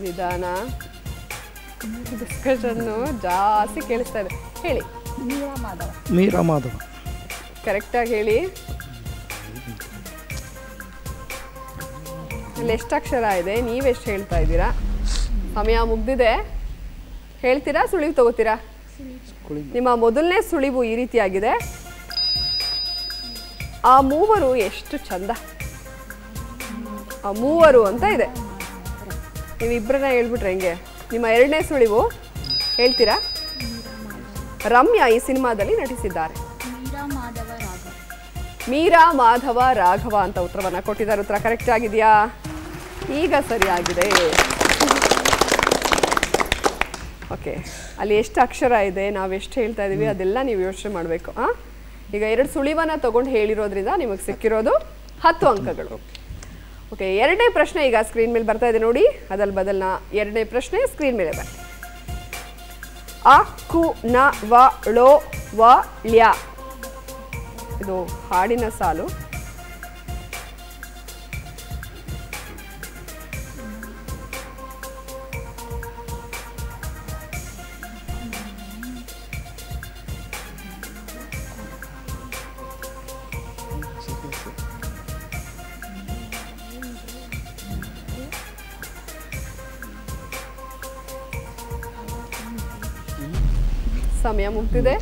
ನಿಧಾನ. ಡಿಸ್ಕಷನ್ನು ಜಾಸ್ತಿ ಕೇಳಿಸ್ತಾ ಇದೆ. ಹೇಳಿ. ಮೀರಾ ಮಾಧವ. ಕರೆಕ್ಟಾಗಿ ಹೇಳಿ. ಇಲ್ಲಿ ಎಷ್ಟು ಅಕ್ಷರ ಇದೆ? ನೀವೆಷ್ಟು ಹೇಳ್ತಾ ಇದ್ದೀರಾ? ಸಮಯ ಮುಗ್ದಿದೆ. ಹೇಳ್ತೀರಾ ಸುಳಿವು ತಗೋತೀರಾ? ನಿಮ್ಮ ಮೊದಲನೇ ಸುಳಿವು ಈ ರೀತಿಯಾಗಿದೆ. ಆ ಮೂವರು ಎಷ್ಟು ಚಂದ. ಆ ಮೂವರು ಅಂತ ಇದೆ. ನೀವು ಇಬ್ಬರನ್ನ ಹೇಳ್ಬಿಟ್ರೆ ಹೆಂಗೆ? ನಿಮ್ಮ ಎರಡನೇ ಸುಳಿವು ಹೇಳ್ತೀರಾ? ರಮ್ಯಾ ಈ ಸಿನಿಮಾದಲ್ಲಿ ನಟಿಸಿದ್ದಾರೆ. ಮೀರಾ ಮಾಧವ ರಾಘವ ಅಂತ ಉತ್ತರವನ್ನ ಕೊಟ್ಟಿದ್ದಾರೆ. ಉತ್ತರ ಕರೆಕ್ಟ್ ಆಗಿದೆಯಾ? ಈಗ ಸರಿಯಾಗಿದೆ. ಓಕೆ, ಅಲ್ಲಿ ಎಷ್ಟು ಅಕ್ಷರ ಇದೆ, ನಾವು ಎಷ್ಟು ಹೇಳ್ತಾ ಇದ್ದೀವಿ ಅದೆಲ್ಲ ನೀವು ಯೋಚನೆ ಮಾಡಬೇಕು. ಈಗ 2 ಸುಳಿವನ್ನ ತಗೊಂಡು ಹೇಳಿರೋದ್ರಿಂದ ನಿಮಗೆ ಸಿಕ್ಕಿರೋದು 10 ಅಂಕಗಳು. ಓಕೆ, ಎರಡನೇ ಪ್ರಶ್ನೆ ಈಗ ಸ್ಕ್ರೀನ್ ಮೇಲೆ ಬರ್ತಾ ಇದೆ ನೋಡಿ. ಅದಲ್ ಬದಲ್ನ ಎರಡನೇ ಪ್ರಶ್ನೆ ಸ್ಕ್ರೀನ್ ಮೇಲೆ ಬರಲಿ. ಅ ಕು ನ ವ ಳೋ ವ ಲ್ಯ. ಇದು ಹಾಡಿನ ಸಾಲು. ಸಮಯ ಮುಗ್ದಿದೆ.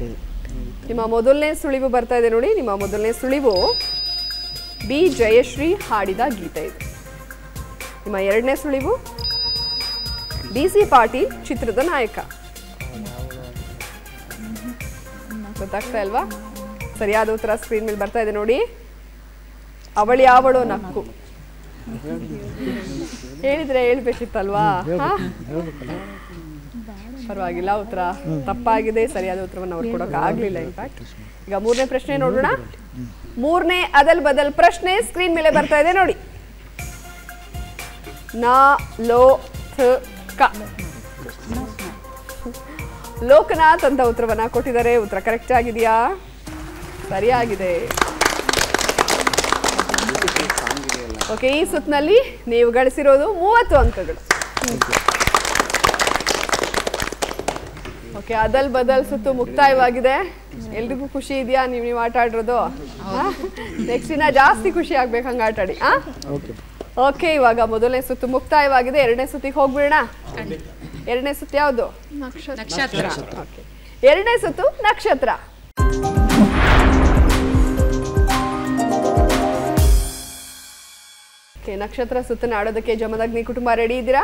ನಿಮ್ಮ ಮೊದಲನೇ ಸುಳಿವು ಬರ್ತಾ ಇದೆ ನೋಡಿ. ನಿಮ್ಮ ಮೊದಲನೇ ಸುಳಿವು ಬಿ ಜಯಶ್ರೀ ಹಾಡಿದ ಗೀತೆ ಇದು. ನಿಮ್ಮ ಎರಡನೇ ಸುಳಿವು ಡಿ ಸಿ ಪಾಟೀಲ್ ಚಿತ್ರದ ನಾಯಕ. ಗೊತ್ತಾಗ್ತಾ ಇಲ್ವಾ? ಸರಿಯಾದ ಉತ್ತರ ಸ್ಕ್ರೀನ್ ಮೇಲೆ ಬರ್ತಾ ಇದೆ ನೋಡಿ. ಅವಳು ಯಾವಳೋ ನಕ್ಕು. ಹೇಳಿದ್ರೆ ಹೇಳ್ಬೇಕಿತ್ತಲ್ವಾ? ಪರವಾಗಿಲ್ಲ, ಉತ್ತರ ತಪ್ಪಾಗಿದೆ. ಸರಿಯಾದ ಉತ್ತರವನ್ನು ಅವ್ರು ಕೊಡೋಕೆ ಆಗ್ಲಿಲ್ಲ. ಇನ್ಫ್ಯಾಕ್ಟ್ ಈಗ ಮೂರನೇ ಪ್ರಶ್ನೆ ನೋಡೋಣ. ಮೂರನೇ ಅದಲ್ ಬದಲ್ ಪ್ರಶ್ನೆ ಸ್ಕ್ರೀನ್ ಮೇಲೆ ಬರ್ತಾ ಇದೆ ನೋಡಿ. ನಾ ಲೋ ಥ ಕ ಲೋಕನಾಥ್ ಅಂತ ಉತ್ತರವನ್ನ ಕೊಟ್ಟಿದ್ದಾರೆ. ಉತ್ತರ ಕರೆಕ್ಟ್ ಆಗಿದೆಯಾ? ಸರಿಯಾಗಿದೆ. ಓಕೆ, ಈ ಸುತ್ತಿನಲ್ಲಿ ನೀವು ಗಳಿಸಿರೋದು 30 ಅಂಕಗಳು. ಓಕೆ, ಅದಲ್ ಬದಲ್ ಸುತ್ತು ಮುಕ್ತಾಯವಾಗಿದೆ. ಎಲ್ರಿಗೂ ಖುಷಿ ಇದೆಯಾ ನೀವು ಆಟ ಆಡಿರೋದು? ನೆಕ್ಸ್ಟ್ ದಿನ ಜಾಸ್ತಿ ಖುಷಿ ಆಗ್ಬೇಕು ಹಂಗೆ ಆಟ ಆಡಿ. ಓಕೆ, ಇವಾಗ ಮೊದಲನೇ ಸುತ್ತು ಮುಕ್ತಾಯವಾಗಿದೆ. ಎರಡನೇ ಸುತ್ತಿಗೆ ಹೋಗ್ಬಿಡೋಣ. ಎರಡನೇ ಸುತ್ತು ಯಾವುದು? ನಕ್ಷತ್ರ. ಎರಡನೇ ಸುತ್ತು ನಕ್ಷತ್ರ. ನಕ್ಷತ್ರ ಸುತ್ತನ್ನು ಆಡೋದಕ್ಕೆ ಜಮದಗ್ನಿ ಕುಟುಂಬ ರೆಡಿ ಇದ್ದೀರಾ?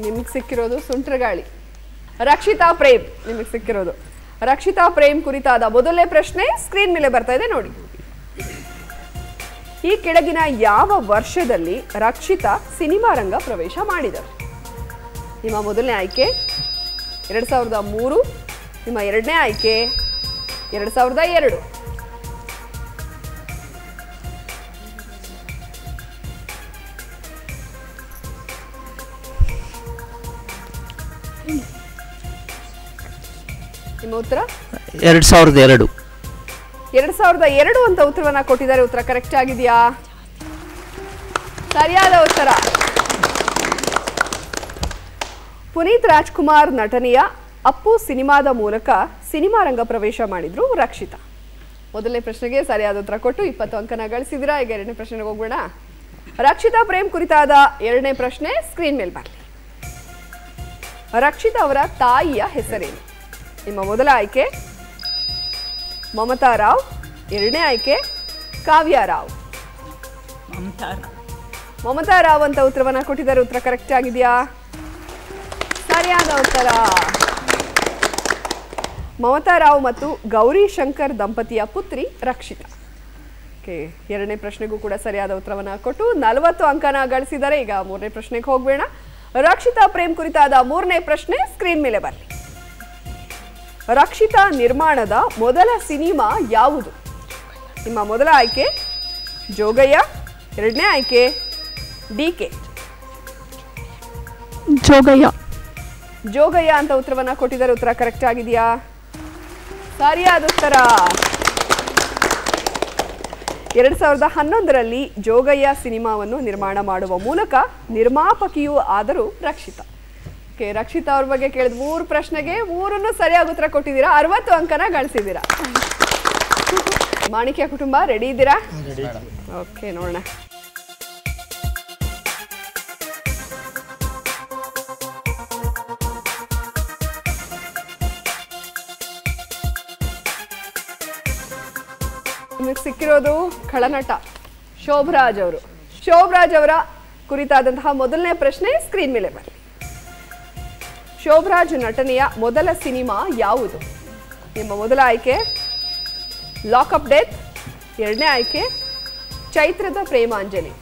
ನಿಮಗೆ ಸಿಕ್ಕಿರೋದು ಸುಂಟ್ರಗಾಳಿ. ರಕ್ಷಿತಾ ಪ್ರೇಮ್ ನಿಮಗೆ ಸಿಕ್ಕಿರೋದು. ರಕ್ಷಿತಾ ಪ್ರೇಮ್ ಕುರಿತಾದ ಮೊದಲನೇ ಪ್ರಶ್ನೆ ಸ್ಕ್ರೀನ್ ಮೇಲೆ ಬರ್ತಾ ಇದೆ ನೋಡಿ. ಈ ಕೆಳಗಿನ ಯಾವ ವರ್ಷದಲ್ಲಿ ರಕ್ಷಿತಾ ಸಿನಿಮಾ ರಂಗ ಪ್ರವೇಶ ಮಾಡಿದರು? ನಿಮ್ಮ ಮೊದಲನೇ ಆಯ್ಕೆ 2003, ನಿಮ್ಮ ಎರಡನೇ ಆಯ್ಕೆ 2002. ನಿಮ್ಮ ಉತ್ತರ 2002. 2002 ಅಂತ ಉತ್ತರವನ್ನ ಕೊಟ್ಟಿದ್ದಾರೆ. ಉತ್ತರ ಕರೆಕ್ಟ್ ಆಗಿದೆಯಾ? ಸರಿಯಾದ ಉತ್ತರ. ಪುನೀತ್ ರಾಜ್ಕುಮಾರ್ ನಟನೆಯ ಅಪ್ಪು ಸಿನಿಮಾದ ಮೂಲಕ ಸಿನಿಮಾ ರಂಗ ಪ್ರವೇಶ ಮಾಡಿದ್ರು ರಕ್ಷಿತಾ. ಮೊದಲನೇ ಪ್ರಶ್ನೆಗೆ ಸರಿಯಾದ ಉತ್ತರ ಕೊಟ್ಟು 20 ಅಂಕನ ಗಳಿಸಿದಿರಾ. ಈಗ ಎರಡನೇ ಪ್ರಶ್ನೆಗೆ ಹೋಗೋಣ. ರಕ್ಷಿತಾ ಪ್ರೇಮ್ ಕುರಿತಾದ ಎರಡನೇ ಪ್ರಶ್ನೆ ಸ್ಕ್ರೀನ್ ಮೇಲೆ ಬರಲಿ. ರಕ್ಷಿತಾ ಅವರ ತಾಯಿಯ ಹೆಸರೇನು? ನಿಮ್ಮ ಮೊದಲ ಆಯ್ಕೆ ಮಮತಾ ರಾವ್, ಎರಡನೇ ಆಯ್ಕೆ ಕಾವ್ಯ ರಾವ್. ಮಮತಾ ರಾವ್ ಅಂತ ಉತ್ತರವನ್ನ ಕೊಟ್ಟಿದ್ದಾರೆ. ಉತ್ತರ ಕರೆಕ್ಟ್ ಆಗಿದೆಯಾ? ಸರಿಯಾದ ಉತ್ತರ. ಮಮತಾ ರಾವ್ ಮತ್ತು ಗೌರಿ ಶಂಕರ್ ದಂಪತಿಯ ಪುತ್ರಿ ರಕ್ಷಿತಾ. ಓಕೆ, ಎರಡನೇ ಪ್ರಶ್ನೆಗೂ ಕೂಡ ಸರಿಯಾದ ಉತ್ತರವನ್ನ ಕೊಟ್ಟು 40 ಅಂಕನ ಗಳಿಸಿದ್ದಾರೆ. ಈಗ ಮೂರನೇ ಪ್ರಶ್ನೆಗೆ ಹೋಗ್ಬೇಡ. ರಕ್ಷಿತಾ ಪ್ರೇಮ್ ಕುರಿತಾದ ಮೂರನೇ ಪ್ರಶ್ನೆ ಸ್ಕ್ರೀನ್ ಮೇಲೆ ಬರಲಿ. ರಕ್ಷಿತಾ ನಿರ್ಮಾಣದ ಮೊದಲ ಸಿನಿಮಾ ಯಾವುದು? ನಿಮ್ಮ ಮೊದಲ ಆಯ್ಕೆ ಜೋಗಯ್ಯ, ಎರಡನೇ ಆಯ್ಕೆ DK. ಜೋಗಯ್ಯ ಅಂತ ಉತ್ತರವನ್ನ ಕೊಟ್ಟಿದ್ದಾರೆ. ಉತ್ತರ ಕರೆಕ್ಟ್ ಆಗಿದೆಯಾ? ಸರಿಯಾದ ಉತ್ತರ. 2011ರಲ್ಲಿ ಜೋಗಯ್ಯ ಸಿನಿಮಾವನ್ನು ನಿರ್ಮಾಣ ಮಾಡುವ ಮೂಲಕ ನಿರ್ಮಾಪಕಿಯೂ ಆದರೂ ರಕ್ಷಿತಾ. ಓಕೆ, ರಕ್ಷಿತಾ ಅವ್ರ ಬಗ್ಗೆ ಕೇಳಿದ 3 ಪ್ರಶ್ನೆಗೆ 3 ಸರಿಯಾಗಿ ಉತ್ತರ ಕೊಟ್ಟಿದ್ದೀರಾ. 60 ಅಂಕನ ಗಳಿಸಿದ್ದೀರಾ. ಮಾಣಿಕ್ಯ ಕುಟುಂಬ ರೆಡಿ ಇದ್ದೀರಾ? ಓಕೆ, ನೋಡೋಣ. ನಿಮಗೆ ಸಿಕ್ಕಿರೋದು ಖಳನಟ ಶೋಭರಾಜ್ ಅವರು. ಶೋಭರಾಜ್ ಅವರ ಕುರಿತಾದಂತಹ ಮೊದಲನೇ ಪ್ರಶ್ನೆ ಸ್ಕ್ರೀನ್ ಮೇಲೆ ಬರಲಿ. ಶೋಭರಾಜ್ ನಟನೆಯ ಮೊದಲ ಸಿನಿಮಾ ಯಾವುದು? ನಿಮ್ಮ ಮೊದಲ ಆಯ್ಕೆ ಲಾಕ್ ಅಪ್ ಡೆತ್, ಎರಡನೇ ಆಯ್ಕೆ ಚೈತ್ರದ ಪ್ರೇಮಾಂಜಲಿ.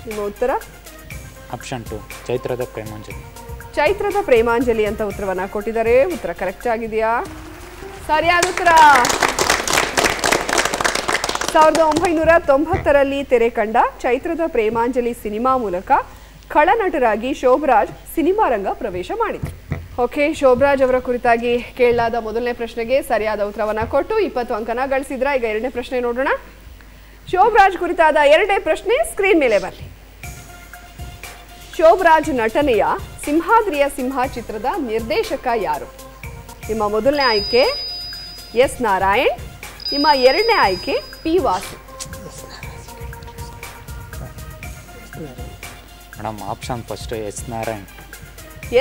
ನಿಮ್ಮ ಉತ್ತರ ಆಪ್ಷನ್ 2 ಚೈತ್ರದ ಪ್ರೇಮಾಂಜಲಿ. ಚೈತ್ರದ ಪ್ರೇಮಾಂಜಲಿ ಅಂತ ಉತ್ತರವನ್ನ ಕೊಟ್ಟಿದ್ದಾರೆ. ಉತ್ತರ ಕರೆಕ್ಟ್ ಆಗಿದೆಯಾ? ಸರಿಯಾದ ಉತ್ತರ. 1990ರಲ್ಲಿ ತೆರೆ ಕಂಡ ಚೈತ್ರದ ಪ್ರೇಮಾಂಜಲಿ ಸಿನಿಮಾ ಮೂಲಕ ಖಳನಟರಾಗಿ ಶೋಭರಾಜ್ ಸಿನಿಮಾ ರಂಗ ಪ್ರವೇಶ ಮಾಡಿದರು. ಓಕೆ, ಶೋಭರಾಜ್ ಅವರ ಕುರಿತಾಗಿ ಕೇಳಲಾದ ಮೊದಲನೇ ಪ್ರಶ್ನೆಗೆ ಸರಿಯಾದ ಉತ್ತರವನ್ನ ಕೊಟ್ಟು 20 ಅಂಕನ ಗಳಿಸಿದ್ರ. ಈಗ ಎರಡನೇ ಪ್ರಶ್ನೆ ನೋಡೋಣ. ಶೋಭರಾಜ್ ಕುರಿತಾದ ಎರಡನೇ ಪ್ರಶ್ನೆ ಸ್ಕ್ರೀನ್ ಮೇಲೆ ಬರಲಿ. ಶೋಭರಾಜ್ ನಟನೆಯ ಸಿಂಹಾದ್ರಿಯ ಸಿಂಹ ಚಿತ್ರದ ನಿರ್ದೇಶಕ ಯಾರು? ನಿಮ್ಮ ಮೊದಲನೇ ಆಯ್ಕೆ ಎಸ್ ನಾರಾಯಣ್, ನಿಮ್ಮ ಎರಡನೇ ಆಯ್ಕೆ P Vasu. Madam option first S Narayan.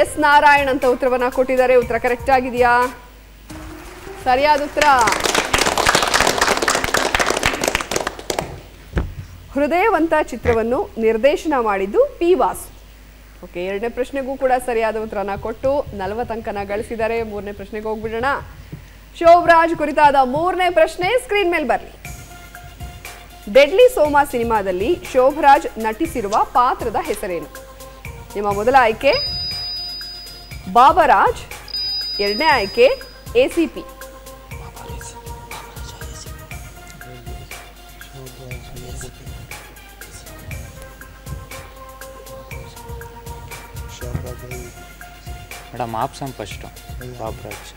S Narayan ಅಂತ ಉತ್ತರವನ್ನ ಕೊಟ್ಟಿದ್ದಾರೆ. ಉತ್ತರ ಕರೆಕ್ಟ್ ಆಗಿದೆಯಾ? ಸರಿಯಾದ ಉತ್ತರ. ಹೃದಯವಂತ ಚಿತ್ರವನ್ನು ನಿರ್ದೇಶನ ಮಾಡಿದ್ದು ಪಿ ವಾಸು. ಓಕೆ, ಎರಡನೇ ಪ್ರಶ್ನೆಗೂ ಕೂಡ ಸರಿಯಾದ ಉತ್ತರನ ಕೊಟ್ಟು 40 ಅಂಕನ ಗಳಿಸಿದ್ದಾರೆ. ಮೂರನೇ ಪ್ರಶ್ನೆಗೆ ಹೋಗ್ಬಿಡೋಣ. ಶೋಭರಾಜ್ ಕುರಿತಾದ ಮೂರನೇ ಪ್ರಶ್ನೆ ಸ್ಕ್ರೀನ್ ಮೇಲೆ ಬರಲಿ. ಡೆಡ್ಲಿ ಸೋಮಾ ಸಿನಿಮಾದಲ್ಲಿ ಶೋಭರಾಜ್ ನಟಿಸಿರುವ ಪಾತ್ರದ ಹೆಸರೇನು? ನಿಮ್ಮ ಮೊದಲ ಆಯ್ಕೆ ಬಾಬರಾಜ್, ಎರಡನೇ ಆಯ್ಕೆ ACP. Madam option first Babaraj.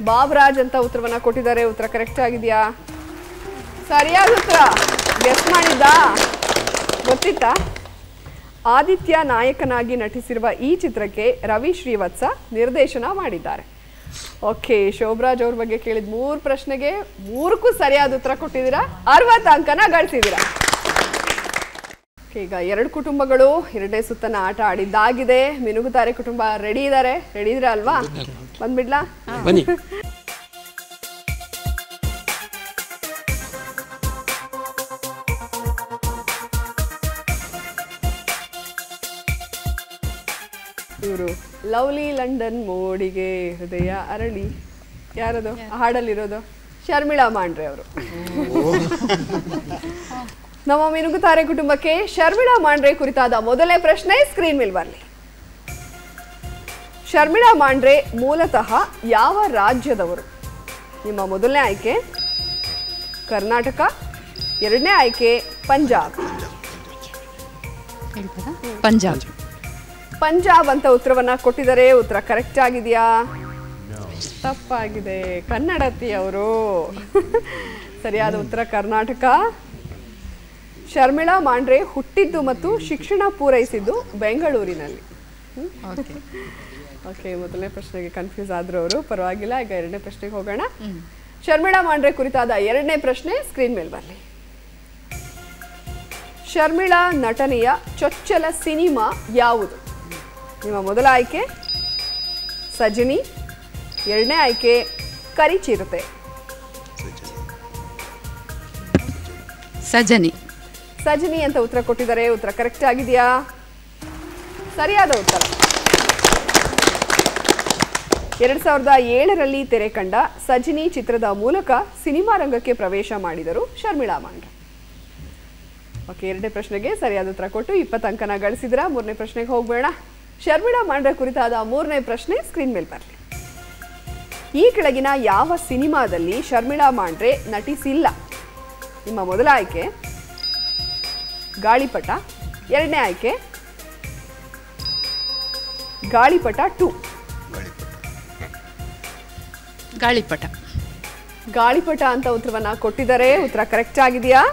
Babaraj ಅಂತ ಉತ್ತರವನ್ನ ಕೊಟ್ಟಿದ್ದಾರೆ. ಉತ್ತರ ಕರೆಕ್ಟ್ ಆಗಿದೆಯಾ? ಸರಿಯಾದ ಉತ್ತರ. ಗೆಸ್ ಮಾಡಿದ್ದಾ? ಗೊತ್ತಿತ್ತಾ? ಆದಿತ್ಯ ನಾಯಕನಾಗಿ ನಟಿಸಿರುವ ಈ ಚಿತ್ರಕ್ಕೆ ರವಿ ಶ್ರೀವತ್ಸ ನಿರ್ದೇಶನ ಮಾಡಿದ್ದಾರೆ. ಓಕೆ, ಶೋಭರಾಜ್ ಅವ್ರ ಬಗ್ಗೆ ಕೇಳಿದ 3 ಪ್ರಶ್ನೆಗೆ 3ಕ್ಕೂ ಸರಿಯಾದ ಉತ್ತರ ಕೊಟ್ಟಿದ್ದೀರಾ. 60 ಅಂಕನ ಗಳಿಸಿದ್ದೀರಾ. ಈಗ 2 ಕುಟುಂಬಗಳು 2ನೇ ಸುತ್ತನ ಆಟ ಆಡಿದ್ದಾಗಿದೆ. ಮಿನುಗುತಾರೆ ಕುಟುಂಬ ರೆಡಿ ಇದ್ದಾರೆ. ರೆಡಿ ಇದ್ದೀರಾ ಅಲ್ವಾ? ಬಂದ್ಬಿಡ್ಲಾ? ಬನ್ನಿ. ಇವರು ಲವ್ಲಿ ಲಂಡನ್ ಮೋಡಿಗೆ ಹೃದಯ ಅರಳಿ, ಯಾರದು ಹಾಡಲ್ಲಿರೋದು? ಶರ್ಮಿಳಾ ಮಾಂಡ್ರೆ ಅವರು. ನಮ್ಮ ಮಿನುಗುತಾರೆ ಕುಟುಂಬಕ್ಕೆ ಶರ್ಮಿಳಾ ಮಾಂಡ್ರೆ ಕುರಿತಾದ ಮೊದಲನೇ ಪ್ರಶ್ನೆ ಸ್ಕ್ರೀನ್ ಮೇಲೆ ಬರಲಿ. ಶರ್ಮಿಳಾ ಮಾಂಡ್ರೆ ಮೂಲತಃ ಯಾವ ರಾಜ್ಯದವರು? ನಿಮ್ಮ ಮೊದಲನೇ ಆಯ್ಕೆ ಕರ್ನಾಟಕ, ಎರಡನೇ ಆಯ್ಕೆ ಪಂಜಾಬ್. ಪಂಜಾಬ್. ಪಂಜಾಬ್ ಅಂತ ಉತ್ತರವನ್ನ ಕೊಟ್ಟಿದ್ದಾರೆ. ಉತ್ತರ ಕರೆಕ್ಟ್ ಆಗಿದೆಯಾ? ತಪ್ಪಾಗಿದೆ. ಕನ್ನಡತಿ ಅವರು. ಸರಿಯಾದ ಉತ್ತರ ಕರ್ನಾಟಕ. ಶರ್ಮಿಳಾ ಮಾಂಡ್ರೆ ಹುಟ್ಟಿದ್ದು ಮತ್ತು ಶಿಕ್ಷಣ ಪೂರೈಸಿದ್ದು ಬೆಂಗಳೂರಿನಲ್ಲಿ. ಓಕೆ, ಮೊದಲನೇ ಪ್ರಶ್ನೆಗೆ ಕನ್ಫ್ಯೂಸ್ ಆದ್ರು ಅವರು. ಪರವಾಗಿಲ್ಲ. ಈಗ ಎರಡನೇ ಪ್ರಶ್ನೆಗೆ ಹೋಗೋಣ. ಶರ್ಮಿಳಾ ಮಾಂಡ್ರೆ ಕುರಿತಾದ ಎರಡನೇ ಪ್ರಶ್ನೆ ಸ್ಕ್ರೀನ್ ಮೇಲೆ ಬರಲಿ. ಶರ್ಮಿಳಾ ನಟನೆಯ ಚೊಚ್ಚಲ ಸಿನಿಮಾ ಯಾವುದು? ನಿಮ್ಮ ಮೊದಲ ಆಯ್ಕೆ ಸಜನಿ, ಎರಡನೇ ಆಯ್ಕೆ ಕರಿಚಿರತೆ. ಸಜನಿ. ಸಜನಿ ಅಂತ ಉತ್ತರ ಕೊಟ್ಟಿದ್ದಾರೆ. ಉತ್ತರ ಕರೆಕ್ಟ್ ಆಗಿದೆಯಾ? ಸರಿಯಾದ ಉತ್ತರ. 2007ರಲ್ಲಿ ತೆರೆ ಕಂಡ ಸಜನಿ ಚಿತ್ರದ ಮೂಲಕ ಸಿನಿಮಾ ರಂಗಕ್ಕೆ ಪ್ರವೇಶ ಮಾಡಿದರು ಶರ್ಮಿಳಾ ಮಾಂಡ್ರೆ. ಓಕೆ, ಎರಡನೇ ಪ್ರಶ್ನೆಗೆ ಸರಿಯಾದ ಉತ್ತರ ಕೊಟ್ಟು 20 ಅಂಕನ ಗಳಿಸಿದ್ರ. ಮೂರನೇ ಪ್ರಶ್ನೆಗೆ ಹೋಗ್ಬೇಡ. ಶರ್ಮಿಳಾ ಮಾಂಡ್ರೆ ಕುರಿತಾದ ಮೂರನೇ ಪ್ರಶ್ನೆ ಸ್ಕ್ರೀನ್ ಮೇಲೆ ಬರಲಿ. ಈ ಕೆಳಗಿನ ಯಾವ ಸಿನಿಮಾದಲ್ಲಿ ಶರ್ಮಿಳಾ ಮಾಂಡ್ರೆ ನಟಿಸಿಲ್ಲ? ನಿಮ್ಮ ಮೊದಲ ಆಯ್ಕೆ ಗಾಳಿಪಟ, ಎರಡನೇ ಆಯ್ಕೆ ಗಾಳಿಪಟ 2. ಗಾಳಿಪಟ. ಗಾಳಿಪಟ ಅಂತ ಉತ್ತರವನ್ನ ಕೊಟ್ಟಿದ್ದಾರೆ. ಉತ್ತರ ಕರೆಕ್ಟ್ ಆಗಿದೆಯಾ?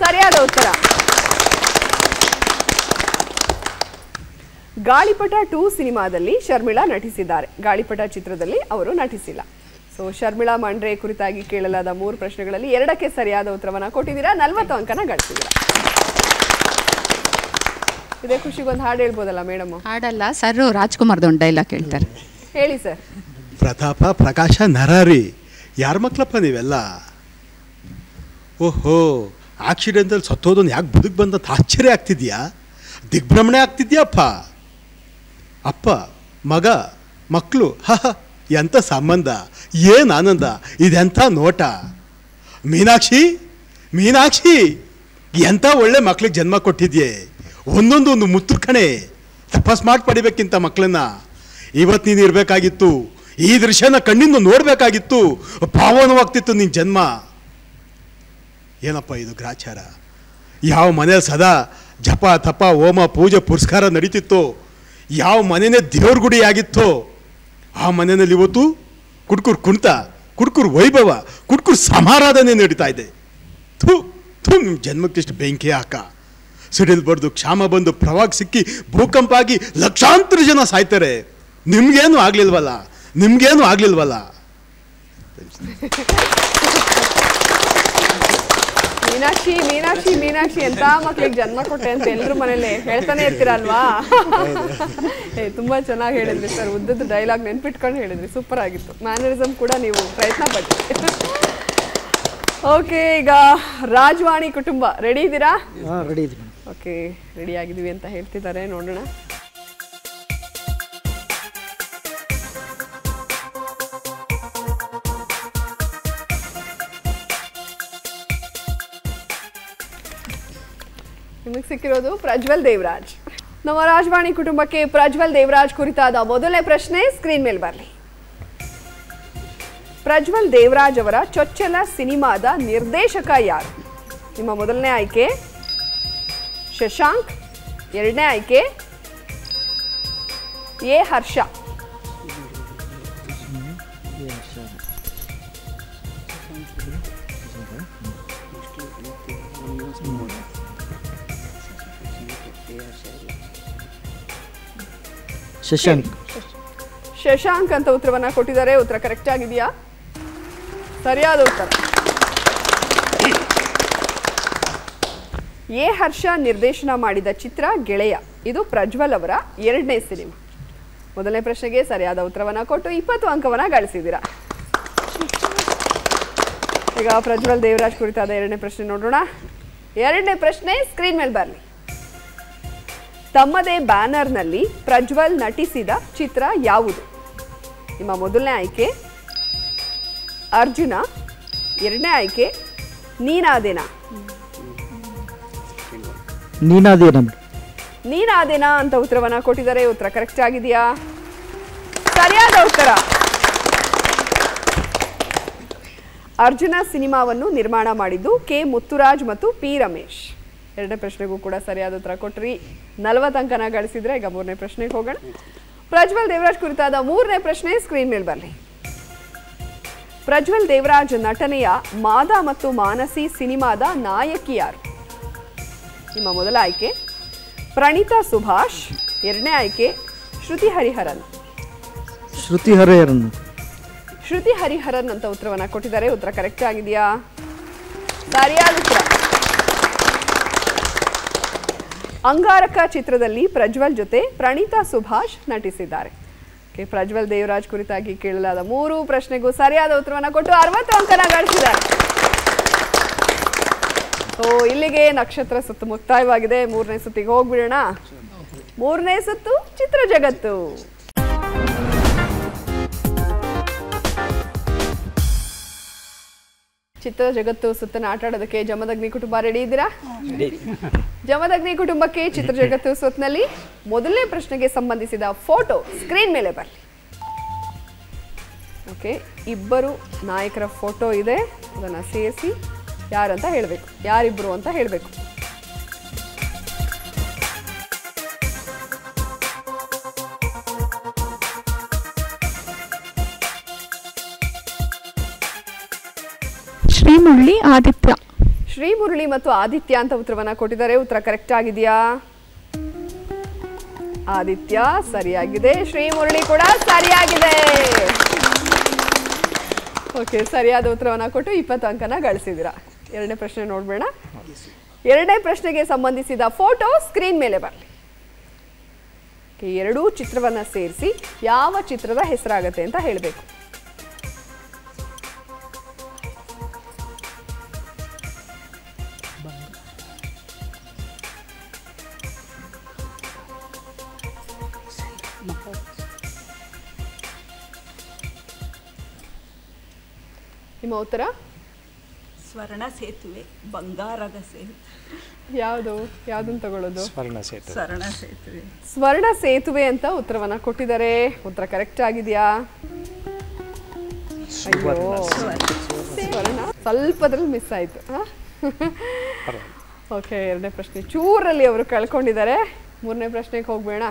ಸರಿಯಾದ ಉತ್ತರ. ಗಾಳಿಪಟ 2 ಸಿನಿಮಾದಲ್ಲಿ ಶರ್ಮಿಳಾ ನಟಿಸಿದ್ದಾರೆ. ಗಾಳಿಪಟ ಚಿತ್ರದಲ್ಲಿ ಅವರು ನಟಿಸಿಲ್ಲ. ಸೊ ಶರ್ಮಿಳಾ ಮಾಂಡ್ರೆ ಕುರಿತಾಗಿ ಕೇಳಲಾದ 3 ಪ್ರಶ್ನೆಗಳಲ್ಲಿ 2ಕ್ಕೆ ಸರಿಯಾದ ಉತ್ತರವನ್ನ ಕೊಟ್ಟಿದ್ದೀರಾ. 40 ಅಂಕನ ಗಳಿಸಿದ್ದೀರಾ. ಇದೇ ಖುಷಿಗೊಂದು ಹಾಡು ಹೇಳ್ಬೋದಲ್ಲ ಮೇಡಮ್? ಹಾಡಲ್ಲ ಸರ್, ರಾಜ್ಕುಮಾರ್ದು ಒಂದು ಡೈಲಾಗ್ ಹೇಳ್ತಾರೆ. ಹೇಳಿ ಸರ್. ಪ್ರತಾಪ ಪ್ರಕಾಶ ನರರಿ, ಯಾರ ಮಕ್ಕಳಪ್ಪ ನೀವೆಲ್ಲ? ಓಹೋ, ಆಕ್ಸಿಡೆಂಟಲ್ಲಿ ಸತ್ತೋದನ್ನು ಯಾಕೆ ಬದುಕು ಬಂದಂತ ಆಶ್ಚರ್ಯ ಆಗ್ತಿದ್ಯಾ? ದಿಗ್ಭ್ರಮಣೆ ಆಗ್ತಿದ್ಯಪ್ಪ. ಅಪ್ಪ ಮಗ ಮಕ್ಕಳು, ಎಂಥ ಸಂಬಂಧ, ಏನು ಆನಂದ, ಇದೆಂಥ ನೋಟ. ಮೀನಾಕ್ಷಿ ಮೀನಾಕ್ಷಿ, ಎಂಥ ಒಳ್ಳೆ ಮಕ್ಳಿಗೆ ಜನ್ಮ ಕೊಟ್ಟಿದ್ಯೆ. ಒಂದೊಂದು ಮುತ್ತು ಕಣೆ. ತಪಸ್ ಮಾಡಿ ಪಡಿಬೇಕಿಂತ ಮಕ್ಕಳನ್ನ. ಇವತ್ತು ನೀನು ಇರಬೇಕಾಗಿತ್ತು. ಈ ದೃಶ್ಯನ ಕಣ್ಣಿಂದ ನೋಡಬೇಕಾಗಿತ್ತು. ಪಾವನವಾಗ್ತಿತ್ತು ನಿನ್ನ ಜನ್ಮ. ಏನಪ್ಪ ಇದು ಗ್ರಾಚಾರ? ಯಾವ ಮನೇಲಿ ಸದಾ ಜಪ ತಪ ಹೋಮ ಪೂಜೆ ಪುರಸ್ಕಾರ ನಡೀತಿತ್ತು, ಯಾವ ಮನೆಯೇ ದೇವ್ರ ಗುಡಿ ಆಗಿತ್ತೋ ಆ ಮನೆಯಲ್ಲಿ ಇವತ್ತು ಕುಡ್ಕುರ್ ಕುಣಿತ, ಕುಡ್ಕುರ್ ವೈಭವ, ಕುಡ್ಕುರ್ ಸಮಾರಾಧನೆ ನಡೀತಾ ಇದೆ. ಥೂ ಥೂ, ನಿಮ್ಮ ಜನ್ಮಕ್ಕಿಷ್ಟು ಬೆಂಕಿ ಹಾಕ. ಸಿಡಿಲ್ ಬಡ್ದು ಕ್ಷಾಮ ಬಂದು ಪ್ರವಾಹ ಸಿಕ್ಕಿ ಭೂಕಂಪ ಆಗಿ ಲಕ್ಷಾಂತರ ಜನ ಸಾಯ್ತಾರೆ. ನಿಮ್ಗೇನು ಆಗ್ಲಿಲ್ವಲ್ಲ, ನಿಮ್ಗೇನು ಆಗ್ಲಿಲ್ವಲ್ಲ. ಮೀನಾಕ್ಷಿ ಮೀನಾಕ್ಷಿ ಮೀನಾಕ್ಷಿ ಎಂತ ಮಕ್ಳಿಗೆ ಜನ್ಮ ಕೊಟ್ಟೆ ಅಂತ ಎಲ್ಲರೂ ಮನೇಲಿ ಹೇಳ್ತಾನೆ ಇರ್ತೀರಲ್ವಾ? ತುಂಬಾ ಚೆನ್ನಾಗಿ ಹೇಳಿದ್ರಿ ಸರ್, ಉದ್ದದ ಡೈಲಾಗ್ ನೆನ್ಪಿಟ್ಕೊಂಡು ಹೇಳಿದ್ರಿ, ಸೂಪರ್ ಆಗಿತ್ತು. ಮ್ಯಾನರಿಸಮ್ ಕೂಡ ನೀವು ಪ್ರಯತ್ನ ಪಟ್ಟಿ. ಓಕೆ, ಈಗ ರಾಜವಾಣಿ ಕುಟುಂಬ ರೆಡಿ ಇದ್ದೀರಾ? ರೆಡಿ ಇದ್ದೀವಿ. ಓಕೆ, ರೆಡಿ ಆಗಿದ್ದೀವಿ ಅಂತ ಹೇಳ್ತಿದ್ದಾರೆ, ನೋಡೋಣ. ನಿಮಗೆ ಸಿಕ್ಕಿರೋದು ಪ್ರಜ್ವಲ್ ದೇವರಾಜ್. ನಮ್ಮ ರಾಜವಾಣಿ ಕುಟುಂಬಕ್ಕೆ ಪ್ರಜ್ವಲ್ ದೇವರಾಜ್ ಕುರಿತಾದ ಮೊದಲನೇ ಪ್ರಶ್ನೆ ಸ್ಕ್ರೀನ್ ಮೇಲೆ ಬರಲಿ. ಪ್ರಜ್ವಲ್ ದೇವರಾಜ್ ಅವರ ಚೊಚ್ಚಲ ಸಿನಿಮಾದ ನಿರ್ದೇಶಕ ಯಾರು? ನಿಮ್ಮ ಮೊದಲನೇ ಆಯ್ಕೆ ಶಶಾಂಕ್, ಎರಡನೇ ಆಯ್ಕೆ ಎ ಹರ್ಷ. ಶಶಾಂಕ್. ಶಶಾಂಕ್ ಅಂತ ಉತ್ತರವನ್ನ ಕೊಟ್ಟಿದ್ದಾರೆ. ಉತ್ತರ ಕರೆಕ್ಟ್ ಆಗಿದೆಯಾ? ಸರಿಯಾದ ಉತ್ತರ. ಎ ಹರ್ಷ ನಿರ್ದೇಶನ ಮಾಡಿದ ಚಿತ್ರ ಗೆಳೆಯ. ಇದು ಪ್ರಜ್ವಲ್ ಅವರ ಎರಡನೇ ಸಿನಿಮಾ. ಮೊದಲನೇ ಪ್ರಶ್ನೆಗೆ ಸರಿಯಾದ ಉತ್ತರವನ್ನ ಕೊಟ್ಟು 20 ಅಂಕವನ್ನ ಗಳಿಸಿದ್ದೀರಾ. ಈಗ ಪ್ರಜ್ವಲ್ ದೇವರಾಜ್ ಕುರಿತಾದ ಎರಡನೇ ಪ್ರಶ್ನೆ ನೋಡೋಣ. ಎರಡನೇ ಪ್ರಶ್ನೆ ಸ್ಕ್ರೀನ್ ಮೇಲೆ ಬರಲಿ. ತಮ್ಮದೇ ಬ್ಯಾನರ್ನಲ್ಲಿ ಪ್ರಜ್ವಲ್ ನಟಿಸಿದ ಚಿತ್ರ ಯಾವುದು? ನಿಮ್ಮ ಮೊದಲನೇ ಆಯ್ಕೆ ಅರ್ಜುನ, ಎರಡನೇ ಆಯ್ಕೆ ನೀನಾದೇನಾ. ನೀನಾದೇನಾ ಅಂತ ಉತ್ತರವನ್ನ ಕೊಟ್ಟಿದ್ದಾರೆ. ಉತ್ತರ ಕರೆಕ್ಟ್ ಆಗಿದೆಯಾ? ಸರಿಯಾದ ಉತ್ತರ. ಅರ್ಜುನ ಸಿನಿಮಾವನ್ನು ನಿರ್ಮಾಣ ಮಾಡಿದ್ದು ಕೆ ಮುತ್ತುರಾಜ್ ಮತ್ತು ಪಿ ರಮೇಶ್. ಎರಡನೇ ಪ್ರಶ್ನೆಗೂ ಕೂಡ ಸರಿಯಾದ ಉತ್ತರ ಕೊಟ್ರಿ. 40 ಅಂಕನ ಗಳಿಸಿದ್ರೆ. ಈಗ ಮೂರನೇ ಪ್ರಶ್ನೆಗೆ ಹೋಗೋಣ. ಪ್ರಜ್ವಲ್ ದೇವರಾಜ್ ಕುರಿತಾದ ಮೂರನೇ ಪ್ರಶ್ನೆ ಸ್ಕ್ರೀನ್ ಮೇಲೆ ಬರಲಿ. ಪ್ರಜ್ವಲ್ ದೇವರಾಜ್ ನಟನೆಯ ಮಾದ ಮತ್ತು ಮಾನಸಿ ಸಿನಿಮಾದ ನಾಯಕಿ ಯಾರು? ನಿಮ್ಮ ಮೊದಲ ಆಯ್ಕೆ ಪ್ರಣೀತಾ ಸುಭಾಷ್, ಎರಡನೇ ಆಯ್ಕೆ ಶ್ರುತಿ ಹರಿಹರನ್. ಶ್ರುತಿ ಹರಿಹರನ್ ಅಂತ ಉತ್ತರವನ್ನ ಕೊಟ್ಟಿದ್ದಾರೆ. ಉತ್ತರ ಕರೆಕ್ಟ್ ಆಗಿದೆಯಾ? ಸರಿಯಾದ ಉತ್ತರ. ಅಂಗಾರಕ ಚಿತ್ರದಲ್ಲಿ ಪ್ರಜ್ವಲ್ ಜೊತೆ ಪ್ರಣೀತಾ ಸುಭಾಷ್ ನಟಿಸಿದ್ದಾರೆ. ಪ್ರಜ್ವಲ್ ದೇವರಾಜ್ ಕುರಿತಾಗಿ ಕೇಳಲಾದ 3 ಪ್ರಶ್ನೆಗೂ ಸರಿಯಾದ ಉತ್ತರವನ್ನು ಕೊಟ್ಟು 60 ಅಂಕನ ಗಳಿಸಿದ್ದಾರೆ. ಇಲ್ಲಿಗೆ ನಕ್ಷತ್ರ ಸುತ್ತು ಮುಕ್ತಾಯವಾಗಿದೆ. ಮೂರನೇ ಸುತ್ತಿಗೆ ಹೋಗ್ಬಿಡೋಣ. ಮೂರನೇ ಸುತ್ತು ಚಿತ್ರ ಜಗತ್ತು. ಚಿತ್ರ ಜಗತ್ತು ಸುತ್ತನ ಆಟ ಆಡೋದಕ್ಕೆ ಜಮದಗ್ನಿ ಕುಟುಂಬ ರೆಡಿ ಇದ್ದೀರಾ? ಜಮದಗ್ನಿ ಕುಟುಂಬಕ್ಕೆ ಚಿತ್ರ ಜಗತ್ತು ಸುತ್ತಿನಲ್ಲಿ ಮೊದಲನೇ ಪ್ರಶ್ನೆಗೆ ಸಂಬಂಧಿಸಿದ ಫೋಟೋ ಸ್ಕ್ರೀನ್ ಮೇಲೆ ಬರಲಿ. ಓಕೆ, ಇಬ್ಬರು ನಾಯಕರ ಫೋಟೋ ಇದೆ. ಅದನ್ನು ಸೇರಿಸಿ ಯಾರಂತ ಹೇಳಬೇಕು, ಯಾರಿಬ್ಬರು ಅಂತ ಹೇಳಬೇಕು. ಶ್ರೀಮುರಳಿ ಆದಿತ್ಯ. ಶ್ರೀಮುರಳಿ ಮತ್ತು ಆದಿತ್ಯ ಅಂತ ಉತ್ತರವನ್ನ ಕೊಟ್ಟಿದ್ದಾರೆ. ಉತ್ತರ ಕರೆಕ್ಟ್ ಆಗಿದೆಯಾ? ಆದಿತ್ಯ ಸರಿಯಾಗಿದೆ, ಶ್ರೀಮುರಳಿ ಕೂಡ ಸರಿಯಾಗಿದೆ. ಓಕೆ, ಸರಿಯಾದ ಉತ್ತರವನ್ನ ಕೊಟ್ಟು 20 ಅಂಕನ ಗಳಿಸಿದ್ದೀರಾ. ಎರಡನೇ ಪ್ರಶ್ನೆ ನೋಡ್ಬೇಡ. ಎರಡನೇ ಪ್ರಶ್ನೆಗೆ ಸಂಬಂಧಿಸಿದ ಫೋಟೋ ಸ್ಕ್ರೀನ್ ಮೇಲೆ ಬರಲಿ. ಎರಡೂ ಚಿತ್ರವನ್ನ ಸೇರಿಸಿ ಯಾವ ಚಿತ್ರದ ಹೆಸರಾಗತ್ತೆ ಅಂತ ಹೇಳಬೇಕು. ನಿಮ್ಮ ಉತ್ತರ? ಸ್ವರ್ಣ ಸೇತುವೆ, ಬಂಗಾರದ ಸೇತುವೆ. ಯಾವ್ದನ್ನ ತಗೊಳ್ಳೋದು? ಸ್ವರ್ಣ ಸೇತುವೆ. ಸ್ವರ್ಣ ಸೇತುವೆ ಅಂತ ಉತ್ತರವನ್ನ ಕೊಟ್ಟಿದ್ದಾರೆ. ಉತ್ತರ ಕರೆಕ್ಟ್ ಆಗಿದೆಯಾ? ಅಯ್ಯೋ, ಸ್ವರ್ಣ ಸ್ವಲ್ಪದ್ರಲ್ಲಿ ಮಿಸ್ ಆಯ್ತು. ಓಕೆ, ಎರಡನೇ ಪ್ರಶ್ನೆ ಚೂರಲ್ಲಿ ಅವರು ಕಳ್ಕೊಂಡಿದ್ದಾರೆ. ಮೂರನೇ ಪ್ರಶ್ನೆಗೆ ಹೋಗ್ಬೇಡ.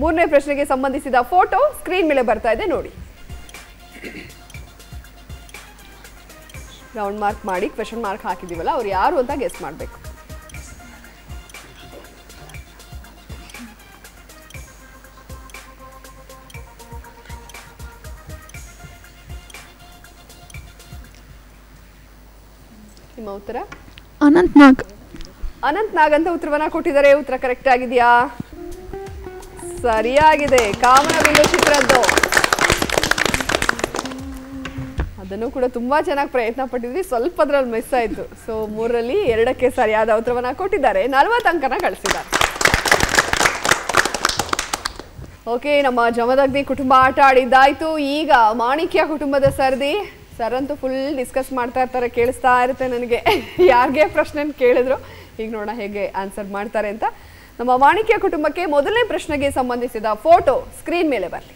ಮೂರನೇ ಪ್ರಶ್ನೆಗೆ ಸಂಬಂಧಿಸಿದ ಫೋಟೋ ಸ್ಕ್ರೀನ್ ಮೇಲೆ ಬರ್ತಾ ಇದೆ, ನೋಡಿ. ರೌಂಡ್ ಮಾರ್ಕ್ ಮಾಡಿ ಕ್ವೆಶ್ಚನ್ ಮಾರ್ಕ್ ಹಾಕಿದೀವಲ್ಲ, ಅವ್ರು ಯಾರು ಅಂತ ಗೆಸ್ ಮಾಡಬೇಕು. ನಿಮ್ಮ ಉತ್ತರ? ಅನಂತ್ನಾಗ್. ಅನಂತ್ ನಾಗ್ ಅಂತ ಉತ್ತರವನ್ನ ಕೊಟ್ಟಿದ್ದಾರೆ. ಉತ್ತರ ಕರೆಕ್ಟ್ ಆಗಿದೆಯಾ? ಸರಿಯಾಗಿದೆ. ಕಾಮನಬಿಲ್ಲು ಚಿತ್ರದ್ದು. ಅದನ್ನು ಕೂಡ ತುಂಬಾ ಚೆನ್ನಾಗಿ ಪ್ರಯತ್ನ ಪಟ್ಟಿದ್ವಿ, ಸ್ವಲ್ಪ ಅದ್ರಲ್ಲಿ ಮಿಸ್ ಆಯ್ತು. ಸೊ 3ರಲ್ಲಿ 2ಕ್ಕೆ ಸರಿಯಾದ ಉತ್ತರವನ್ನ ಕೊಟ್ಟಿದ್ದಾರೆ. 40 ಅಂಕನ ಗಳಿಸಿದ್ದಾರೆ. ಓಕೆ, ನಮ್ಮ ಜಮದಗ್ನಿ ಕುಟುಂಬ ಆಟ ಆಡಿದ್ದಾಯ್ತು. ಈಗ ಮಾಣಿಕ್ಯ ಕುಟುಂಬದ ಸರದಿ. ಸರ್ ಅಂತೂ ಫುಲ್ ಡಿಸ್ಕಸ್ ಮಾಡ್ತಾ ಇರ್ತಾರೆ, ಕೇಳಿಸ್ತಾ ಇರುತ್ತೆ ನನಗೆ. ಯಾರಿಗೆ ಪ್ರಶ್ನೆ ಕೇಳಿದ್ರು ಈಗ ನೋಡೋಣ ಹೇಗೆ ಆನ್ಸರ್ ಮಾಡ್ತಾರೆ ಅಂತ. ನಮ್ಮ ಮಾಣಿಕ್ಯ ಕುಟುಂಬಕ್ಕೆ ಮೊದಲನೇ ಪ್ರಶ್ನೆಗೆ ಸಂಬಂಧಿಸಿದ ಫೋಟೋ ಸ್ಕ್ರೀನ್ ಮೇಲೆ ಬರಲಿ.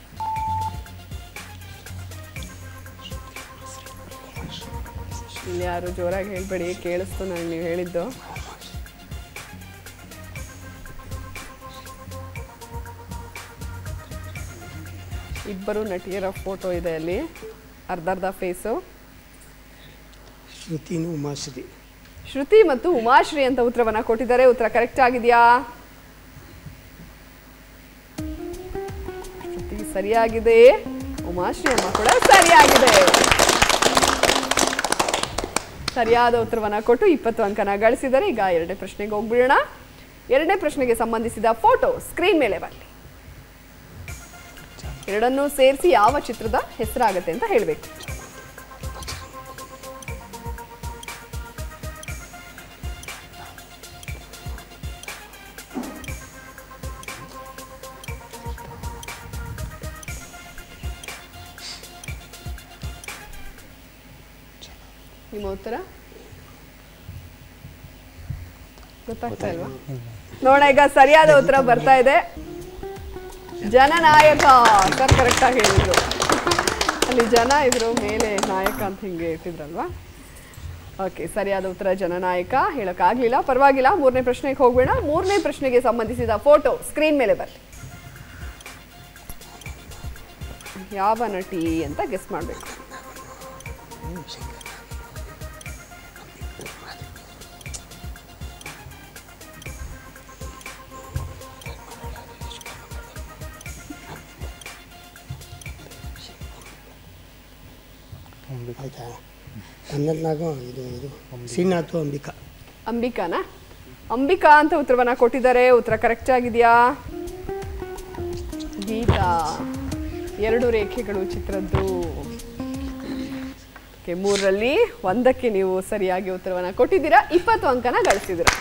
ಇಲ್ಲಿ ಯಾರು ಜೋರಾಗಿ ಹೇಳ್ಬೇಡಿ, ಕೇಳಿಸ್ತು ನನಗೆ ನೀವು ಹೇಳಿದ್ದು. ಇಬ್ಬರು ನಟಿಯರ ಫೋಟೋ ಇದೆ ಅಲ್ಲಿ, ಅರ್ಧ ಫೇಸು. ಶ್ರುತಿ ಮತ್ತು ಉಮಾಶ್ರೀ ಅಂತ ಉತ್ತರವನ್ನ ಕೊಟ್ಟಿದ್ದಾರೆ. ಉತ್ತರ ಕರೆಕ್ಟ್ ಆಗಿದೆಯಾ? ಶ್ರುತಿ ಸರಿಯಾಗಿದೆ, ಉಮಾಶ್ರೀ ಅಮ್ಮ ಕೂಡ ಸರಿಯಾಗಿದೆ. ಸರಿಯಾದ ಉತ್ತರವನ್ನ ಕೊಟ್ಟು 20 ಅಂಕನ ಗಳಿಸಿದರೆ. ಈಗ 2ನೇ ಪ್ರಶ್ನೆಗೆ ಹೋಗ್ಬಿಡೋಣ. 2ನೇ ಪ್ರಶ್ನೆಗೆ ಸಂಬಂಧಿಸಿದ ಫೋಟೋ ಸ್ಕ್ರೀನ್ ಮೇಲೆ ಬರಲಿ. ಎರಡನ್ನೂ ಸೇರಿಸಿ ಯಾವ ಚಿತ್ರದ ಹೆಸರಾಗತ್ತೆ ಅಂತ ಹೇಳಬೇಕು. ನಿಮ್ಮ ಉತ್ತರ ಗೊತ್ತಾಗ್ತಾ ಇಲ್ವಾ? ನೋಡ, ಈಗ ಸರಿಯಾದ ಉತ್ತರ ಬರ್ತಾ ಇದೆ. ಜನನಾಯಕ. ಸರ್ ಕರೆಕ್ಟ್ ಆಗಿ ಹೇಳಿದ್ರು. ಅಲ್ಲಿ ಜನ ಇದ್ರು, ಮೇಲೆ ನಾಯಕ ಅಂತ ಹಿಂಗೆ ಇಟ್ಟಿದ್ರಲ್ವಾ? ಓಕೆ, ಸರಿಯಾದ ಉತ್ತರ ಜನನಾಯಕ. ಹೇಳಕ್ಕಾಗ್ಲಿಲ್ಲ, ಪರವಾಗಿಲ್ಲ. 3ನೇ ಪ್ರಶ್ನೆಗೆ ಹೋಗ್ಬೇಡ. 3ನೇ ಪ್ರಶ್ನೆಗೆ ಸಂಬಂಧಿಸಿದ ಫೋಟೋ ಸ್ಕ್ರೀನ್ ಮೇಲೆ ಬರಲಿ. ಯಾವ ನಟಿ ಅಂತ ಗೆಸ್ ಮಾಡಬೇಕು. ಶ್ರೀನಾಥ್ ಅಂಬಿಕಾ. ಅಂಬಿಕಾನಾ? ಅಂಬಿಕಾ ಅಂತ ಉತ್ತರವನ್ನ ಕೊಟ್ಟಿದ್ದಾರೆ. ಉತ್ತರ ಕರೆಕ್ಟ್ ಆಗಿದೆಯಾ? ಗೀತಾ. 2 ರೇಖೆಗಳು ಚಿತ್ರದ್ದು. 3ರಲ್ಲಿ 1ಕ್ಕೆ ನೀವು ಸರಿಯಾಗಿ ಉತ್ತರವನ್ನ ಕೊಟ್ಟಿದ್ದೀರಾ. 20 ಅಂಕನ ಗಳಿಸಿದ್ದೀರಾ.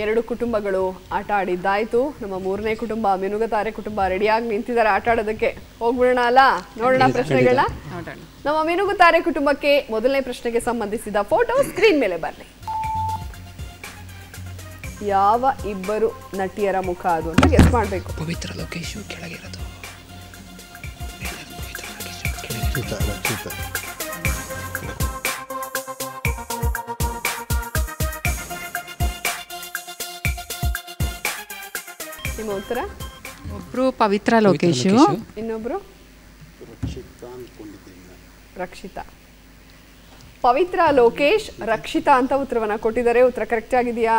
2 ಕುಟುಂಬಗಳು ಆಟ ಆಡಿದ್ದಾಯ್ತು. ನಮ್ಮ 3ನೇ ಕುಟುಂಬ ಮಿನುಗತಾರೆ ಕುಟುಂಬ ರೆಡಿಯಾಗಿ ನಿಂತಿದ್ದಾರೆ ಆಟ ಆಡೋದಕ್ಕೆ. ಹೋಗ್ಬಿಡೋಣ ಅಲ್ಲ? ನೋಡೋಣ ಪ್ರಶ್ನೆಗಳನ್ನ. ನಮ್ಮ ಮಿನುಗುತಾರೆ ಕುಟುಂಬಕ್ಕೆ ಮೊದಲನೇ ಪ್ರಶ್ನೆಗೆ ಸಂಬಂಧಿಸಿದ ಫೋಟೋ ಸ್ಕ್ರೀನ್ ಮೇಲೆ ಬರಲಿ. ಯಾವ ಇಬ್ಬರು ನಟಿಯರ ಮುಖ ಅದು ಅಂತ ಗೆಸ್ ಮಾಡಬೇಕು. ಪವಿತ್ರ ಲೋಕೇಶ್ ಕೆಳಗಿರೋದು. ನಿಮ್ಮ ಉತ್ತರ? ಒಬ್ರು ಪವಿತ್ರ ಲೋಕೇಶ್, ಇನ್ನೊಬ್ರು ರಕ್ಷಿತಾ. ಪವಿತ್ರ ಲೋಕೇಶ್, ರಕ್ಷಿತಾ ಅಂತ ಉತ್ತರವನ್ನ ಕೊಟ್ಟಿದ್ದಾರೆ. ಉತ್ತರ ಕರೆಕ್ಟ್ ಆಗಿದೆಯಾ?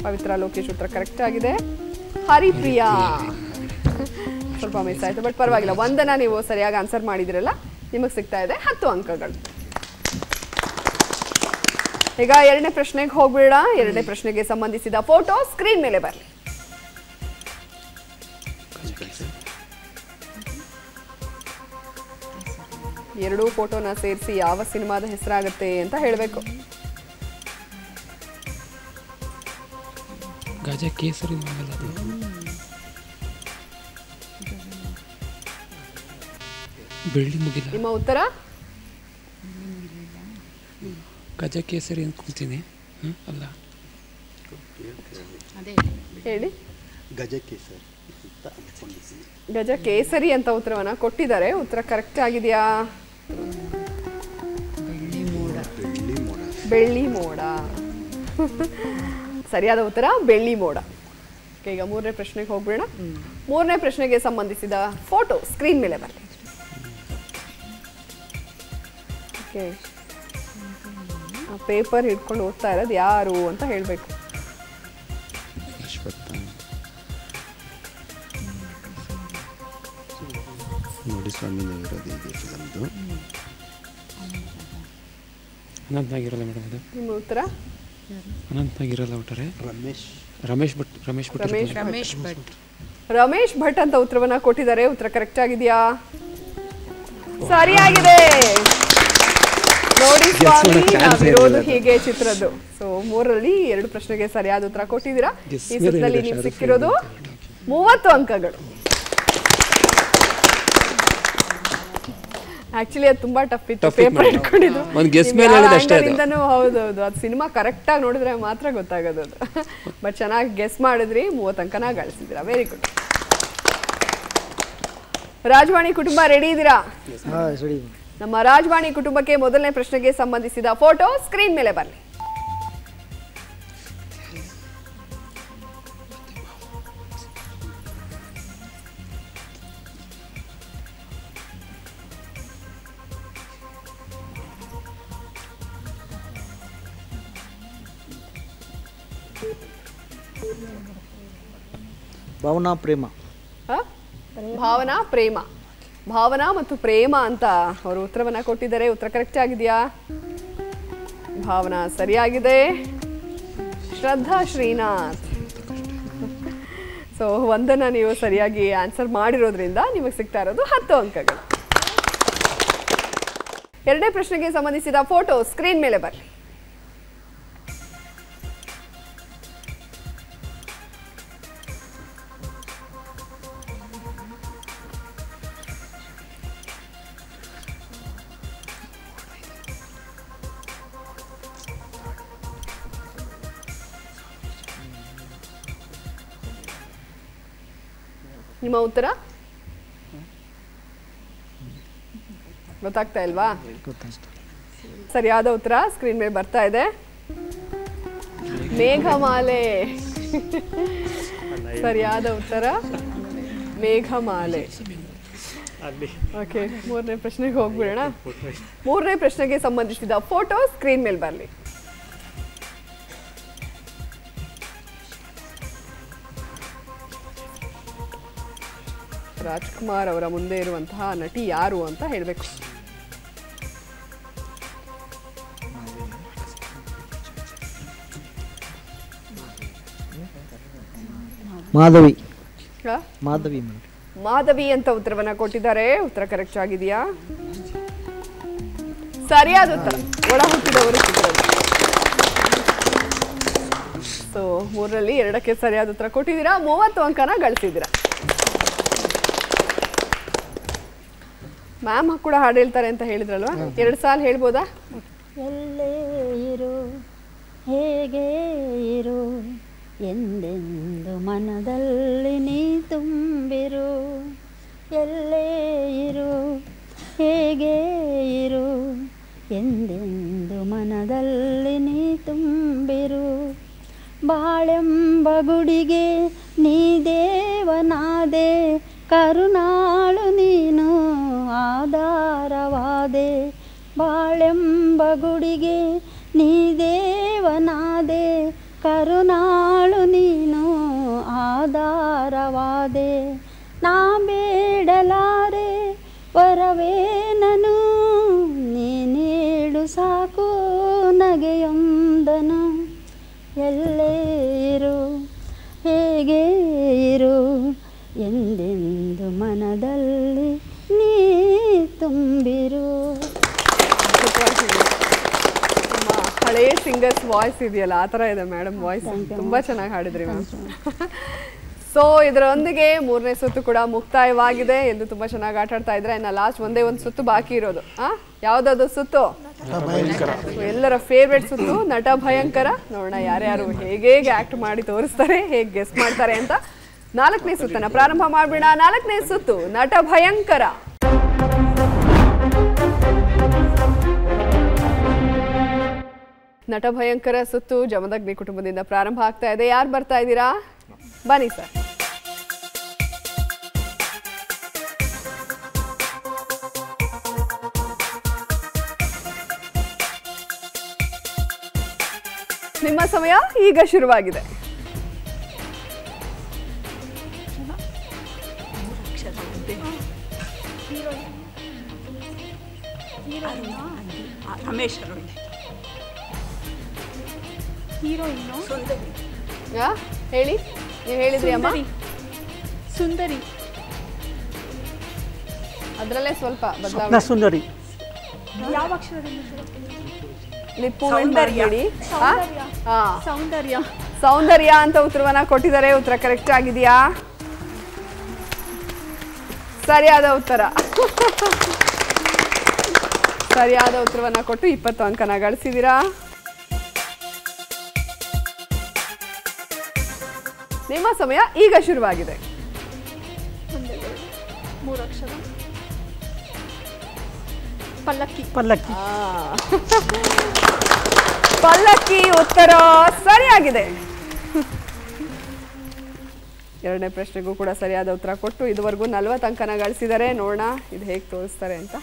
ಪವಿತ್ರ ಲೋಕೇಶ್ ಉತ್ತರ ಕರೆಕ್ಟ್ ಆಗಿದೆ. ಹರಿಪ್ರಿಯಾ ಸ್ವಲ್ಪ ಮಿಸ್ ಆಯ್ತು, ಬಟ್ ಪರವಾಗಿಲ್ಲ. 1 ನೀವು ಸರಿಯಾಗಿ ಆನ್ಸರ್ ಮಾಡಿದಿರಲ್ಲ, ನಿಮಗೆ ಸಿಗ್ತಾ ಇದೆ 10 ಅಂಕಗಳು. ಈಗ 2ನೇ ಪ್ರಶ್ನೆಗೆ ಹೋಗ್ಬೇಡ. 2ನೇ ಪ್ರಶ್ನೆಗೆ ಸಂಬಂಧಿಸಿದ ಫೋಟೋ ಸ್ಕ್ರೀನ್ ಮೇಲೆ ಬರಲಿ. ಎರಡೂ ಫೋಟೋನ ಸೇರಿಸಿ ಯಾವ ಸಿನಿಮಾದ ಹೆಸರಾಗುತ್ತೆ ಅಂತ ಹೇಳಬೇಕು. ಗಜ ಕೇಸರಿ ನಾಗಲ್ಲ. ಬೆಳ್ಳಿ ಮುಗಿಲ. ನಿಮ್ಮ ಉತ್ತರ? ಗಜ ಕೇಸರಿ ಅನ್ಕೊಳ್ತೀನಿ. ಅಲ್ಲ, ಹೇಳಿ. ಗಜ ಕೇಸರಿ. ಗಜ ಕೇಸರಿ ಅಂತ ಉತ್ತರವನ್ನ ಕೊಟ್ಟಿದ್ದಾರೆ. ಉತ್ತರ ಕರೆಕ್ಟ್ ಆಗಿದೆಯಾ? ಬೆಳ್ಳಿ ಮೋಡ. ಸರಿಯಾದ ಉತ್ತರ ಬೆಳ್ಳಿ ಮೋಡ. ಈಗ 3ನೇ ಪ್ರಶ್ನೆಗೆ ಹೋಗ್ಬಿಡೋಣ. 3ನೇ ಪ್ರಶ್ನೆಗೆ ಸಂಬಂಧಿಸಿದ ಫೋಟೋ ಸ್ಕ್ರೀನ್ ಮೇಲೆ ಬರಲಿ. ಓಕೆ, ಪೇಪರ್ ಹಿಡ್ಕೊಂಡು ಓದ್ತಾ ಇರೋದು ಯಾರು ಅಂತ ಹೇಳಬೇಕು. ನೋಡಿ ಸ್ವಾಮಿ ಇರೋದು ಈಗ ಫಿಲಮ್ದು. ಅನಂತನಾಗಿರಲ್ಲ ಮೇಡಮ್ ಅದು. ನಿಮ್ಮ ಉತ್ತರ? ಅನಂತನಾಗಿರಲ್ಲ ಒಟ್ಟಾರೆ. ರಮೇಶ್ ಭಟ್. ರಮೇಶ್ ಭಟ್ ಅಂತ ಉತ್ತರವನ್ನ ಕೊಟ್ಟಿದ್ದಾರೆ. ಉತ್ತರ ಕರೆಕ್ಟ್ ಆಗಿದೆಯಾ? ಸರಿಯಾಗಿದೆ. ನೋಡಿ ಸ್ವಾಮಿ, ನಾವಿರೋದು ಹೀಗೆ ಚಿತ್ರದ್ದು. ಸೊ 3ರಲ್ಲಿ 2 ಪ್ರಶ್ನೆಗೆ ಸರಿಯಾದ ಉತ್ತರ ಕೊಟ್ಟಿದ್ದೀರಾ. ಈ ಸುತ್ತಿನಲ್ಲಿ ನೀವು ಸಿಕ್ಕಿರೋದು 30 ಅಂಕಗಳು. ಆಕ್ಚುಲಿ ಅದು ತುಂಬಾ ಟಫ್ ಇತ್ತು. ಪೇಪರ್ ಇಟ್ಕೊಂಡಿದ್ರು. ಹೌದೌದು, ಅದು ಸಿನಿಮಾ ಕರೆಕ್ಟ್ ಆಗಿ ನೋಡಿದ್ರೆ ಮಾತ್ರ ಗೊತ್ತಾಗೋದು ಅದು. ಬಟ್ ಚೆನ್ನಾಗಿ ಗೆಸ್ ಮಾಡಿದ್ರಿ, 30 ಅಂಕನ ಗಳಿಸಿದ್ದೀರಾ. Very good. ರಾಜವಾಣಿ ಕುಟುಂಬ ರೆಡಿ ಇದ್ದೀರಾ? ನಮ್ಮ ರಾಜವಾಣಿ ಕುಟುಂಬಕ್ಕೆ ಮೊದಲನೇ ಪ್ರಶ್ನೆಗೆ ಸಂಬಂಧಿಸಿದ ಫೋಟೋ ಸ್ಕ್ರೀನ್ ಮೇಲೆ ಬರಲಿ. ಭಾವನಾ ಪ್ರೇಮ. ಭಾವನಾ ಪ್ರೇಮ. ಭಾವನಾ ಮತ್ತು ಪ್ರೇಮ ಅಂತ ಅವರು ಉತ್ತರವನ್ನ ಕೊಟ್ಟಿದ್ದಾರೆ. ಉತ್ತರ ಕರೆಕ್ಟ್ ಆಗಿದೆಯಾ? ಭಾವನಾ ಸರಿಯಾಗಿದೆ. ಶ್ರದ್ಧಾ ಶ್ರೀನಾಥ್. ಸೊ ಒಂದನ್ನ ನೀವು ಸರಿಯಾಗಿ ಆನ್ಸರ್ ಮಾಡಿರೋದ್ರಿಂದ ನಿಮಗೆ ಸಿಗ್ತಾ ಇರೋದು 10 ಅಂಕಗಳು. ಎರಡನೇ ಪ್ರಶ್ನೆಗೆ ಸಂಬಂಧಿಸಿದ ಫೋಟೋ ಸ್ಕ್ರೀನ್ ಮೇಲೆ ಬರಲಿ. ನಿಮ್ಮ ಉತ್ತರ ಗೊತ್ತಾಗ್ತಾ ಇಲ್ವಾ? ಸರಿಯಾದ ಉತ್ತರ ಸ್ಕ್ರೀನ್ ಮೇಲೆ ಬರ್ತಾ ಇದೆ. ಮೇಘಮಾಲೆ. ಸರಿಯಾದ ಉತ್ತರ ಮೇಘಮಾಲೆ. ಓಕೆ, 3ನೇ ಪ್ರಶ್ನೆಗೆ ಹೋಗ್ಬಿಡೋಣ. 3ನೇ ಪ್ರಶ್ನೆಗೆ ಸಂಬಂಧಿಸಿದ ಫೋಟೋ ಸ್ಕ್ರೀನ್ ಮೇಲೆ ಬರಲಿ. ರಾಜ್ಕುಮಾರ್ ಅವರ ಮುಂದೆ ಇರುವಂತಹ ನಟಿ ಯಾರು ಅಂತ ಹೇಳಬೇಕು. ಮಾಧವಿ. ಮಾಧವಿ ಅಂತ ಉತ್ತರವನ್ನ ಕೊಟ್ಟಿದ್ದಾರೆ. ಉತ್ತರ ಕರೆಕ್ಟ್ ಆಗಿದೆಯಾ? ಸರಿಯಾದ ಉತ್ತರ ಒಳ ಹುಟ್ಟಿದವರು ಚಿತ್ರದ್ದು. ಸೊ 3ರಲ್ಲಿ 2ಕ್ಕೆ ಸರಿಯಾದ ಉತ್ತರ ಕೊಟ್ಟಿದ್ದೀರಾ. 30 ಅಂಕನ ಗಳಿಸಿದ್ದೀರಾ. ಮ್ಯಾಮ್ ಕೂಡ ಹಾಡು ಹೇಳ್ತಾರೆ ಅಂತ ಹೇಳಿದ್ರಲ್ವಾ? 2 ಸಾಲ ಹೇಳ್ಬೋದಾ? ಎಲ್ಲೇ ಇರು ಹೇಗೆ ಇರು ಎಂದೆಂದು ಮನದಲ್ಲಿ ನೀ ತುಂಬಿರು. ಎಲ್ಲೇ ಇರು ಹೇಗೆ ಇರು ಎಂದೆಂದು ಮನದಲ್ಲಿ ನೀ ತುಂಬಿರು. ಬಾಳೆಂಬ ಗುಡಿಗೆ ನೀ ದೇವನಾದೆ, ಕರುಣಾಳು ನೀನು ಆಧಾರವಾದೆ. ಬಾಳೆಂಬ ಗುಡಿಗೆ ನೀ ದೇವನಾದೆ, ಕರುಣಾಳು ನೀನು ಆಧಾರವಾದೆ. ನಾ ಬೇಡಲಾರೆ ವರವೇನನು, ನೀನೇಳು ಸಾಕು ನಗೆಯೊಂದನು. ಎಲ್ಲೇ ಇರು ಹೇಗೆ ಇರು ಎಂದೆಂದು ಮನದಲ್ಲಿ ನೀ ತುಂಬಿರು. ಹಳೆಯ ಸಿಂಗರ್ಸ್ ವಾಯ್ಸ್ ಇದೆಯಲ್ಲ, ಆ ಥರ ಇದೆ ಮೇಡಮ್ ವಾಯ್ಸ್. ತುಂಬಾ ಚೆನ್ನಾಗಿ ಹಾಡಿದ್ರಿ ಮ್ಯಾಮ್. ಸೊ ಇದರೊಂದಿಗೆ 3ನೇ ಸುತ್ತು ಕೂಡ ಮುಕ್ತಾಯವಾಗಿದೆ. ಎಲ್ಲರೂ ತುಂಬಾ ಚೆನ್ನಾಗಿ ಆಟ ಆಡ್ತಾ ಇದ್ರೆ. ಇನ್ನು ಲಾಸ್ಟ್ ಒಂದೇ ಒಂದು ಸುತ್ತು ಬಾಕಿ ಇರೋದು. ಯಾವ್ದಾದ್ರು ಸುತ್ತು? ಎಲ್ಲರ ಫೇವ್ರೆಟ್ ಸುತ್ತು ನಟ ಭಯಂಕರ. ನೋಡೋಣ ಯಾರ್ಯಾರು ಹೇಗೆ ಆಕ್ಟ್ ಮಾಡಿ ತೋರಿಸ್ತಾರೆ, ಹೇಗೆ ಗೆಸ್ ಮಾಡ್ತಾರೆ ಅಂತ. 4ನೇ ಸುತ್ತನ್ನ ಪ್ರಾರಂಭ ಮಾಡ್ಬಿಡ. 4ನೇ ಸುತ್ತು ನಟ ಭಯಂಕರ. ನಟ ಭಯಂಕರ ಸುತ್ತು ಜಮದಗ್ನಿ ಕುಟುಂಬದಿಂದ ಪ್ರಾರಂಭ ಆಗ್ತಾ ಇದೆ. ಯಾರು ಬರ್ತಾ ಇದ್ದೀರಾ? ಬನ್ನಿ ಸರ್. ನಿಮ್ಮ ಸಮಯ ಈಗ ಶುರುವಾಗಿದೆ. ರಮೇಶ್ ಅರುಣ್. ಹೀರೋಯಿನ್ನು ಹೇಳಿ, ನೀವು ಹೇಳಿದ್ರಿ ಅಮ್ಮ. ಸುಂದರಿ. ಅದರಲ್ಲೇ ಸ್ವಲ್ಪ ಬದಲಾವಣೆ. ಸುಂದರಿ. ಯಾವ ಅಕ್ಷರದಿಂದ ಶುರು? ಸೌಂದರ್ಯ. ಸೌಂದರ್ಯ ಅಂತ ಉತ್ತರವನ್ನ ಕೊಟ್ಟಿದ್ದಾರೆ. ಉತ್ತರ ಕರೆಕ್ಟ್ ಆಗಿದೆಯಾ? ಸರಿಯಾದ ಉತ್ತರ. ಸರಿಯಾದ ಉತ್ತರವನ್ನ ಕೊಟ್ಟು 20 ಅಂಕನ ಗಳಿಸಿದ್ದೀರಾ. ನಿಮ್ಮ ಸಮಯ ಈಗ ಶುರುವಾಗಿದೆ. 3 ಅಕ್ಷರ. ಪಲ್ಲಕ್ಕಿ. ಪಲ್ಲಕ್ಕಿ ಉತ್ತರ ಸರಿಯಾಗಿದೆ. ಎರಡನೇ ಪ್ರಶ್ನೆಗೂ ಕೂಡ ಸರಿಯಾದ ಉತ್ತರ ಕೊಟ್ಟು ಇದುವರೆಗೂ 40 ಅಂಕನ ಗಳಿಸಿದ್ದಾರೆ. ನೋಡೋಣ ಇದು ಹೇಗೆ ತೋರಿಸ್ತಾರೆ ಅಂತ.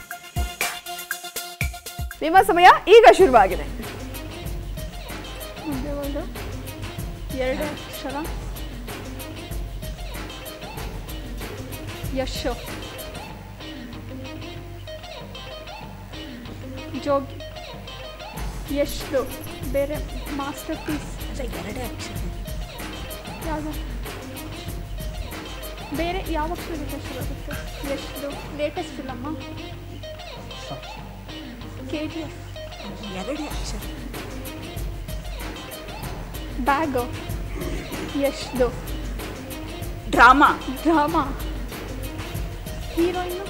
ನಿಮ್ಮ ಸಮಯ ಈಗ ಶುರುವಾಗಿದೆ. 2 ಅಕ್ಷರ. ಯಶ್. ಜೋಗಿ. ಎಷ್ಟು ಬೇರೆ ಮಾಸ್ಟರ್ ಪೀಸ್. 2 ಅಕ್ಷರ. ಯಾವುದು ಬೇರೆ ಯಾವ ಅಕ್ಷರದಿಂದ ಶುರು ಆಗುತ್ತೆ? ಎಷ್ಟು ಲೇಟೆಸ್ಟ್ ಫಿಲಮ್ಮ? KGF. 2 ಅಕ್ಷರ. ಬ್ಯಾಗ್. ಎಷ್ಟು ಡ್ರಾಮಾ. ಹೀರೋಯಿನ್.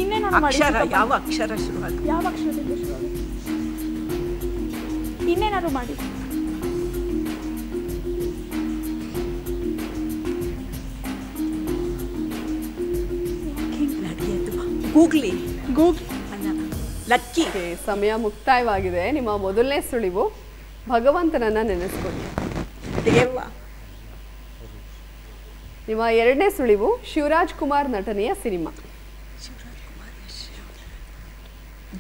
ಇನ್ನೇನು ಮಾಡಿ? ಯಾವ ಅಕ್ಷರ ಶುರುವಾಗುತ್ತೆ? ಯಾವ ಅಕ್ಷರದಿಂದ ಶುರುವಾಗುತ್ತೆ? ಇನ್ನೇನಾದ್ರು ಮಾಡಿ. ಗೂಗ್ಲಿ. ಲಕ್ಕಿ. ಸಮಯ ಮುಕ್ತಾಯವಾಗಿದೆ. ನಿಮ್ಮ ಮೊದಲನೇ ಸುಳಿವು ಭಗವಂತನನ್ನ ನೆನೆಸ್ಕೊಳ್ಳಿ. ದೇವ. ನಿಮ್ಮ ಎರಡನೇ ಸುಳಿವು ಶಿವರಾಜ್ ಕುಮಾರ್ ನಟನೆಯ ಸಿನಿಮಾ.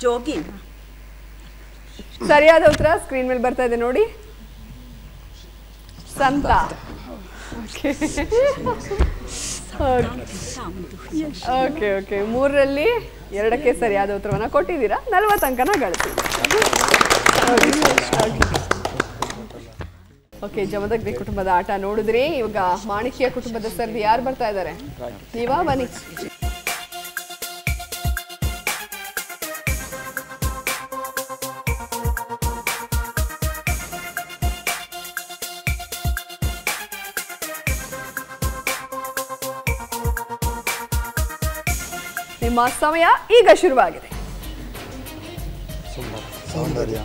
ಜೋಗಿ. ಸರಿಯಾದ ಉತ್ತರ ಸ್ಕ್ರೀನ್ ಮೇಲೆ ಬರ್ತಾ ಇದೆ ನೋಡಿ. ಸಂತ. ಓಕೆ 3ರಲ್ಲಿ 2ಕ್ಕೆ ಸರಿಯಾದ ಉತ್ತರವನ್ನ ಕೊಟ್ಟಿದ್ದೀರಾ. 40 ಅಂಕನ ಗಳಿಸಿ. ಓಕೆ, ಜಮದಗ್ನಿ ಕುಟುಂಬದ ಆಟ ನೋಡಿದ್ರಿ. ಇವಾಗ ಮಾಣಿಕ್ಯ ಕುಟುಂಬದ ಸರ್ದಿ ಯಾರು ಬರ್ತಾ ಇದ್ದಾರೆ? ನೀವಾ? ಬನ್ನಿ. ನಿಮ್ಮ ಸಮಯ ಈಗ ಶುರುವಾಗಿದೆ. ಸೌಂದರ್ಯ.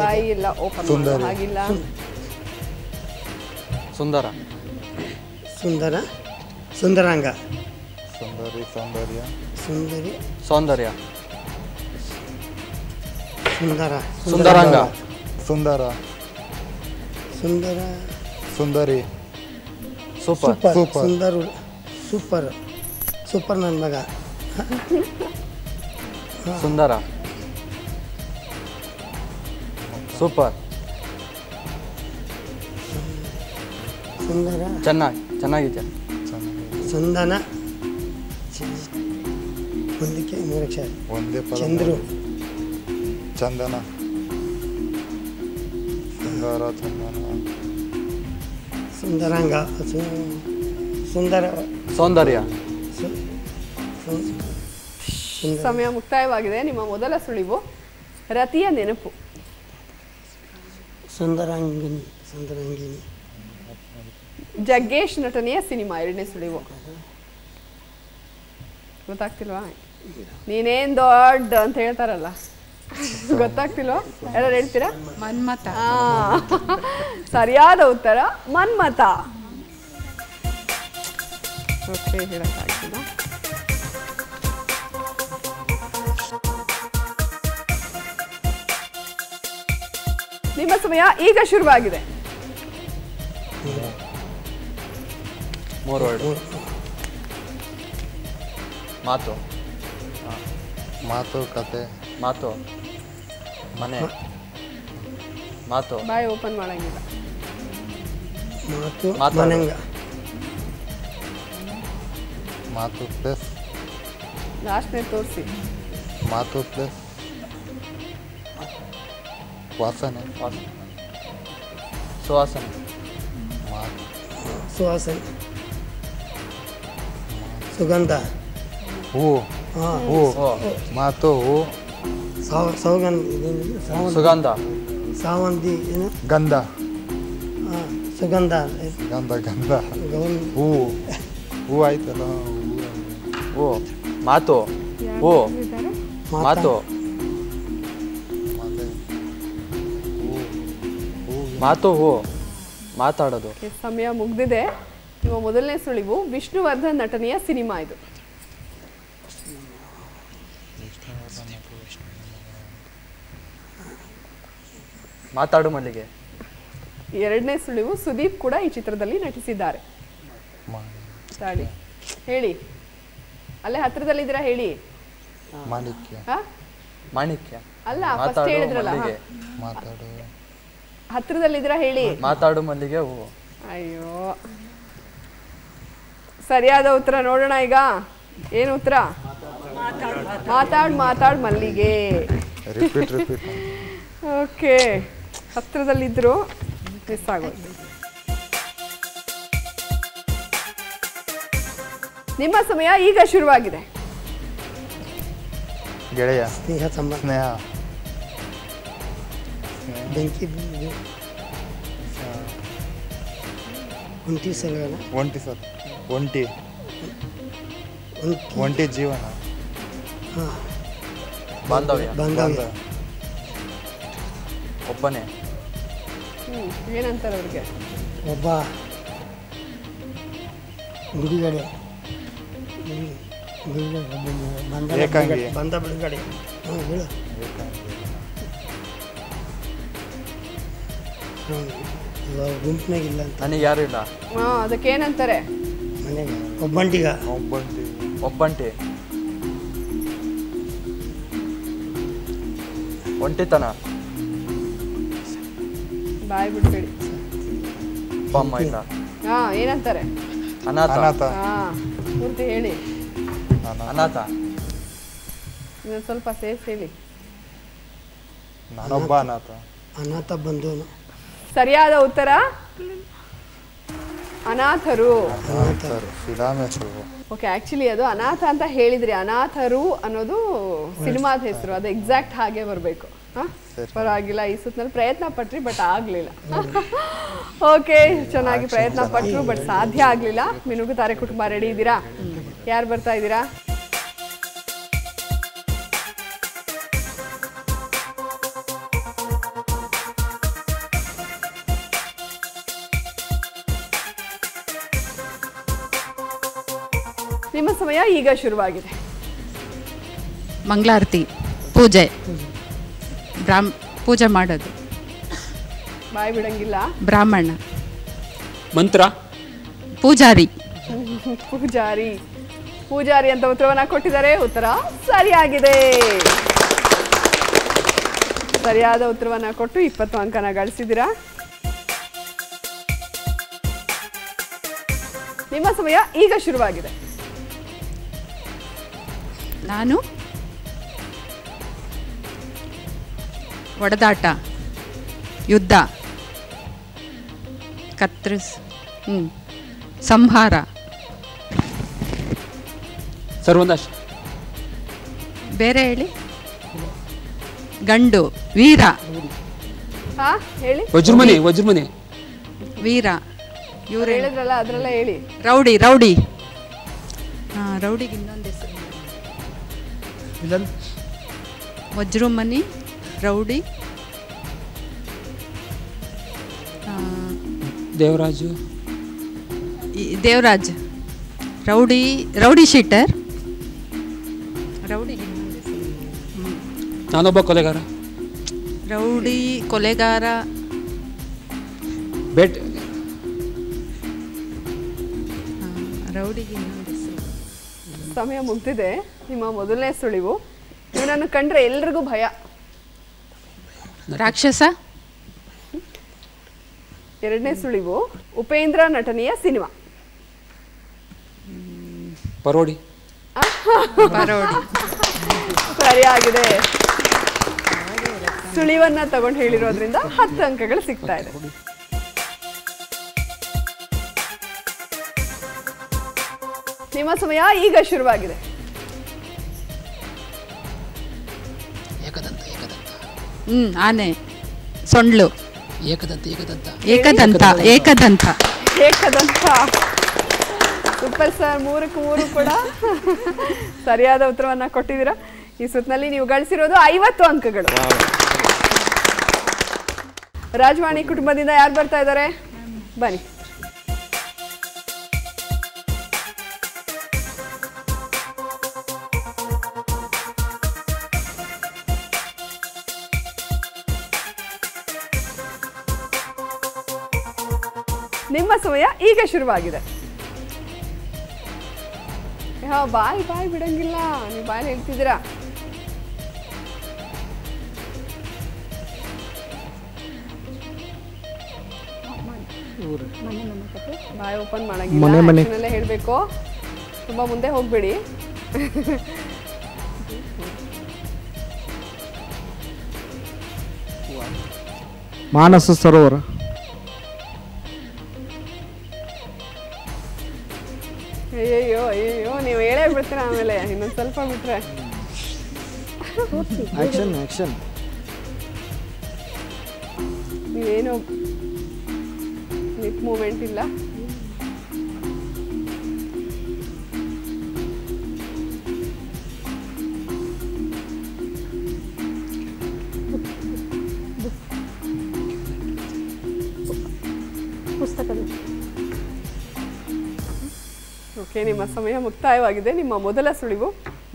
ಬಾಯಿ ಇಲ್ಲ ಓಪನ್ ಆಗಿಲ್ಲ. ಸುಂದರಾಂಗ. ಸೌಂದರ್ಯ. ಸುಂದರಾಂಗ. ಸುಂದರಿ. ಸೂಪರ್ ನನ್ನ ಮಗ. ಸುಂದರ. ಸೂಪರ್. ಚೆನ್ನಾಗಿದೆ. ಸಂದನ. ಒಂದಕ್ಕೆ 3 ಅಕ್ಷರ. ಚಂದ್ರು. ಚಂದನ. ಸುಂದರಾಂಗ. ಸೌಂದರ್ಯ. ಸಮಯ ಮುಕ್ತಾಯವಾಗಿದೆ. ನಿಮ್ಮ ಮೊದಲ ಸುಳಿವು ರತಿಯ ನೆನಪು. ಸುಂದರಾಂಗಿನಿ. ಜಗ್ಗೇಶ್ ನಟನೆಯ ಸಿನಿಮಾ. ಎರಡನೇ ಸುಳಿವು ಗೊತ್ತಾಗ್ತಿಲ್ವಾ? ನೀನೇನ್ ದೊಡ್ಡ ಅಂತ ಹೇಳ್ತಾರಲ್ಲ, ಗೊತ್ತಾಗ್ತಿಲ್ವಾ? ಯಾರು ಹೇಳ್ತೀರಾ? ಮನ್ಮಥ. ಸರಿಯಾದ ಉತ್ತರ ಮನ್ಮಥ. ಓಕೆ, ಹೇಳಕ್ಕಾಗ್ತಿಲ್ಲ. ನಿಮ್ಮ ಸಮಯ ಈಗ ಶುರುವಾಗಿದೆ. 3 ವರ್ಡ್. ಮಾತುಕತೆ. ಮನೆ. ಬಾಯಿ ಓಪನ್ ಮಾಡಂಗಿಲ್ಲ. ಮಾತು ಪ್ಲಸ್ ಲಾಸ್ಟ್ನೇ ತೋರಿಸಿ. ಮಾತು ಪ್ಲಸ್ ವಾಸನೆ ಸುವಾಸನೆ ಸುವಾಸನೆ ಸುಗಂಧ ಹೂ ಹೂ ಮಾತು ಹೂ ಸುಗಂಧ ಸಾವಂತಿ ಏನು ಗಂಧ ಸುಗಂಧ ಗಂಧ ಗಂಧ ಹೂ ಹೂ ಆಯ್ತಲ್ಲ ಹೂ ಮಾತು ಹೂ ಮಾತು ಮಾತು ಹೂ ಮಾತಾಡೋದು. ಸಮಯ ಮುಗ್ದಿದೆ. ನಿಮ್ಮ ಮೊದಲನೇ ಸುಳಿವು ವಿಷ್ಣುವರ್ಧನ್ ನಟನೆಯ ಸಿನಿಮಾ ಇದು. ಮಾತಾಡು ಮಲ್ಲಿಗೆ. ಎರಡನೇ ಸುಳಿವು ಸುದೀಪ್ ಕೂಡ ಈ ಚಿತ್ರದಲ್ಲಿ ನಟಿಸಿದ್ದಾರೆ. ತಾಳಿ ಹೇಳಿ, ಅಲ್ಲೇ ಹತ್ರದಲ್ಲಿದ್ದೀರಾ ಹೇಳಿ. ಮಾಣಿಕ್ಯ ಮಾಣಿಕ್ಯ ಅಲ್ಲ, ಫಸ್ಟ್ ಹೇಳಿದ್ರಲ್ಲ. ಮಾತಾಡು ಹತ್ರದಲ್ಲಿದ್ದೀರಾ ಹೇಳಿ. ಮಾತಾಡು ಮಲ್ಲಿಗೆ ಹೂ. ಅಯ್ಯೋ, ಸರಿಯಾದ ಉತ್ತರ ನೋಡೋಣ ಈಗ. ಏನು ಉತ್ತರ? ಮಾತಾಡ್ ಮಲ್ಲಿಗೆ. ಓಕೆ, ಹತ್ರದಲ್ಲಿದ್ರು, ಮಿಸ್ ಆಗೋದು. ನಿಮ್ಮ ಸಮಯ ಈಗ ಶುರುವಾಗಿದೆ. ಗೆಳೆಯ ಸ್ನೇಹ ಸಂಬಂಧ ಸ್ನೇಹ ಬೆಂಕಿ ಒಂಟಿ ಸಲಗನ ಒಂಟಿ ಸರ್ ಒಂಟಿ ಒಂಟಿ ಜೀವನ ಬಾಂಧವ್ಯ ಬಾಂಧವ್ಯ ಒಬ್ಬನೇ. ಏನಂತಾರೆ ಅವ್ರಿಗೆ? ಒಬ್ಬ ಬಿಡುಗಡೆ ಬಂದ ಬಿಡುಗಡೆ ಹೇಳು. ಗುಂಪಿನಾಗಿಲ್ಲ ಅಂತ. ನನಗೆ ಯಾರು ಇಲ್ಲ. ಅದಕ್ಕೆ ಏನಂತಾರೆ? ಮನೆಗೆ ಒಬ್ಬಂಟಿಗ ಒಬ್ಬಂಟಿ ಒಂಟಿತನ. ಬಾಯ್ ಬಿಡ್ಬೇಡಿ. ಅಪ್ಪ ಅಮ್ಮ ಇಲ್ಲ. ಏನಂತಾರೆ? ಅನಾಥ. ಪೂರ್ತಿ ಹೇಳಿ. ಅನಾಥ. ಇನ್ನೊಂದು ಸ್ವಲ್ಪ ಸೇಫ್ ಹೇಳಿ. ನಾನೊಬ್ಬ ಅನಾಥ. ಅನಾಥ ಬಂದು ಸರಿಯಾದ ಉತ್ತರ ಅನಾಥರು. ಓಕೆ, ಆಕ್ಚುಲಿ ಅದು ಅನಾಥ ಅಂತ ಹೇಳಿದ್ರಿ. ಅನಾಥರು ಅನ್ನೋದು ಸಿನಿಮಾದ ಹೆಸರು, ಅದು ಎಕ್ಸಾಕ್ಟ್ ಹಾಗೆ ಬರಬೇಕು. ಪರವಾಗಿಲ್ಲ, ಈ ಸುತ್ತನಲ್ಲಿ ಪ್ರಯತ್ನ ಪಟ್ರಿ, ಬಟ್ ಆಗ್ಲಿಲ್ಲ. ಓಕೆ, ಚೆನ್ನಾಗಿ ಪ್ರಯತ್ನ ಪಟ್ರು, ಬಟ್ ಸಾಧ್ಯ ಆಗ್ಲಿಲ್ಲ. ಮಿನುಗುತಾರೆ ಕುಟುಂಬ ರೆಡಿ ಇದ್ದೀರಾ? ಯಾರು ಬರ್ತಾ ಇದ್ದೀರಾ? ನಿಮ್ಮ ಸಮಯ ಈಗ ಶುರುವಾಗಿದೆ. ಮಂಗಳಾರತಿ, ಪೂಜೆ, ಪೂಜೆ ಮಾಡೋದು. ಬಾಯಿ ಬಿಡಂಗಿಲ್ಲ. ಬ್ರಾಹ್ಮಣ. ಮಂತ್ರ. ಪೂಜಾರಿ. ಪೂಜಾರಿ ಅಂತ ಉತ್ತರವನ್ನ ಕೊಟ್ಟಿದ್ದಾರೆ. ಉತ್ತರ ಸರಿಯಾಗಿದೆ. ಸರಿಯಾದ ಉತ್ತರವನ್ನ ಕೊಟ್ಟು 20 ಅಂಕನ ಗಳಿಸಿದ್ದೀರಾ. ನಿಮ್ಮ ಸಮಯ ಈಗ ಶುರುವಾಗಿದೆ. ನಾನು ಒಡೆದಾಟ, ಯುದ್ಧ, ಸಂಹಾರ. ಸರ್ವನಾಶ. ಬೇರೆ ಹೇಳಿ. ಗಂಡು, ವೀರ. ಹೇಳಿ. ವಜ್ರಮನೆ. ವೀರ. ಇವ್ರು ಹೇಳಿದ್ರಲ್ಲ, ಅದ್ರಲ್ಲ ಹೇಳಿ. ರೌಡಿ. ರೌಡಿಗೆ ಇನ್ನೊಂದು ಹೆಸರು. ವಜ್ರಮನಿ, ರೌಡಿ, ದೇವರಾಜ್, ರೌಡಿ ಶೀಟರ್. ರೌಡಿಗೆ ಇನ್ನೊಂದು ಹೆಸರು. ನಾನೊಬ್ಬ ಕೊಲೆಗಾರ. ರೌಡಿ, ಕೊಲೆಗಾರ. ರೌಡಿಗೆ ಇನ್ನೊಂದು ಹೆಸರು. ಸಮಯ ಮುಗ್ದಿದೆ. ನಿಮ್ಮ ಮೊದಲನೇ ಸುಳಿವು, ಇವನನ್ನು ಕಂಡ್ರೆ ಎಲ್ರಿಗೂ ಭಯ. ರಾಕ್ಷಸ. ಎರಡನೇ ಸುಳಿವು, ಉಪೇಂದ್ರ ನಟನೆಯ ಸಿನಿಮಾ. ಪರೋಡಿ. ಸರಿಯಾಗಿದೆ. ಸುಳಿವನ್ನ ತಗೊಂಡು ಹೇಳಿರೋದ್ರಿಂದ 10 ಅಂಕಗಳು ಸಿಗ್ತಾ ಇದೆ. ನಿಮ್ಮ ಸಮಯ ಈಗ ಶುರುವಾಗಿದೆ. ಆನೆ, ಸೊಂಡ್ಲು, ಏಕದಂತ. ಸೂಪರ್ ಸರ್, 3ಕ್ಕೆ 3 ಕೂಡ ಸರಿಯಾದ ಉತ್ತರವನ್ನ ಕೊಟ್ಟಿದ್ದೀರಾ. ಈ ಸುತ್ತಿನಲ್ಲಿ ನೀವು ಗಳಿಸಿರೋದು 50 ಅಂಕಗಳು. ರಾಜವಾಣಿ ಕುಟುಂಬದಿಂದ ಯಾರು ಬರ್ತಾ ಇದ್ದಾರೆ? ಬನ್ನಿ. ನಿಮ್ಮ ಸಮಯ ಈಗ ಶುರುವಾಗಿದೆ. ಬಾಯ್ ಬಿಡಂಗಿಲ್ಲ, ನೀವು ಬಾಯ್ ಹೇಳ್ತಿದ್ದೀರಾ. ಬಾಯ್ ಓಪನ್ ಮಾಡಂಗಿಲ್ಲ, ಹೇಳ್ಬೇಕು. ತುಂಬಾ ಮುಂದೆ ಹೋಗ್ಬೇಡಿ. ಮಾನಸ ಸರೋವರ. ಅಯ್ಯೋ ನೀವು ಹೇಳೇ ಬಿಡ್ತೀರ ಆಮೇಲೆ. ಇನ್ನೊಂದು ಸ್ವಲ್ಪ ಬಿಟ್ರೆ ಆಕ್ಷನ್. ನೀವೇನು ಲಿಪ್ ಮೂಮೆಂಟ್ ಇಲ್ಲ. ಓಕೆ, ನಿಮ್ಮ ಸಮಯ ಮುಕ್ತಾಯವಾಗಿದೆ. ನಿಮ್ಮ ಮೊದಲ ಸುಳಿವು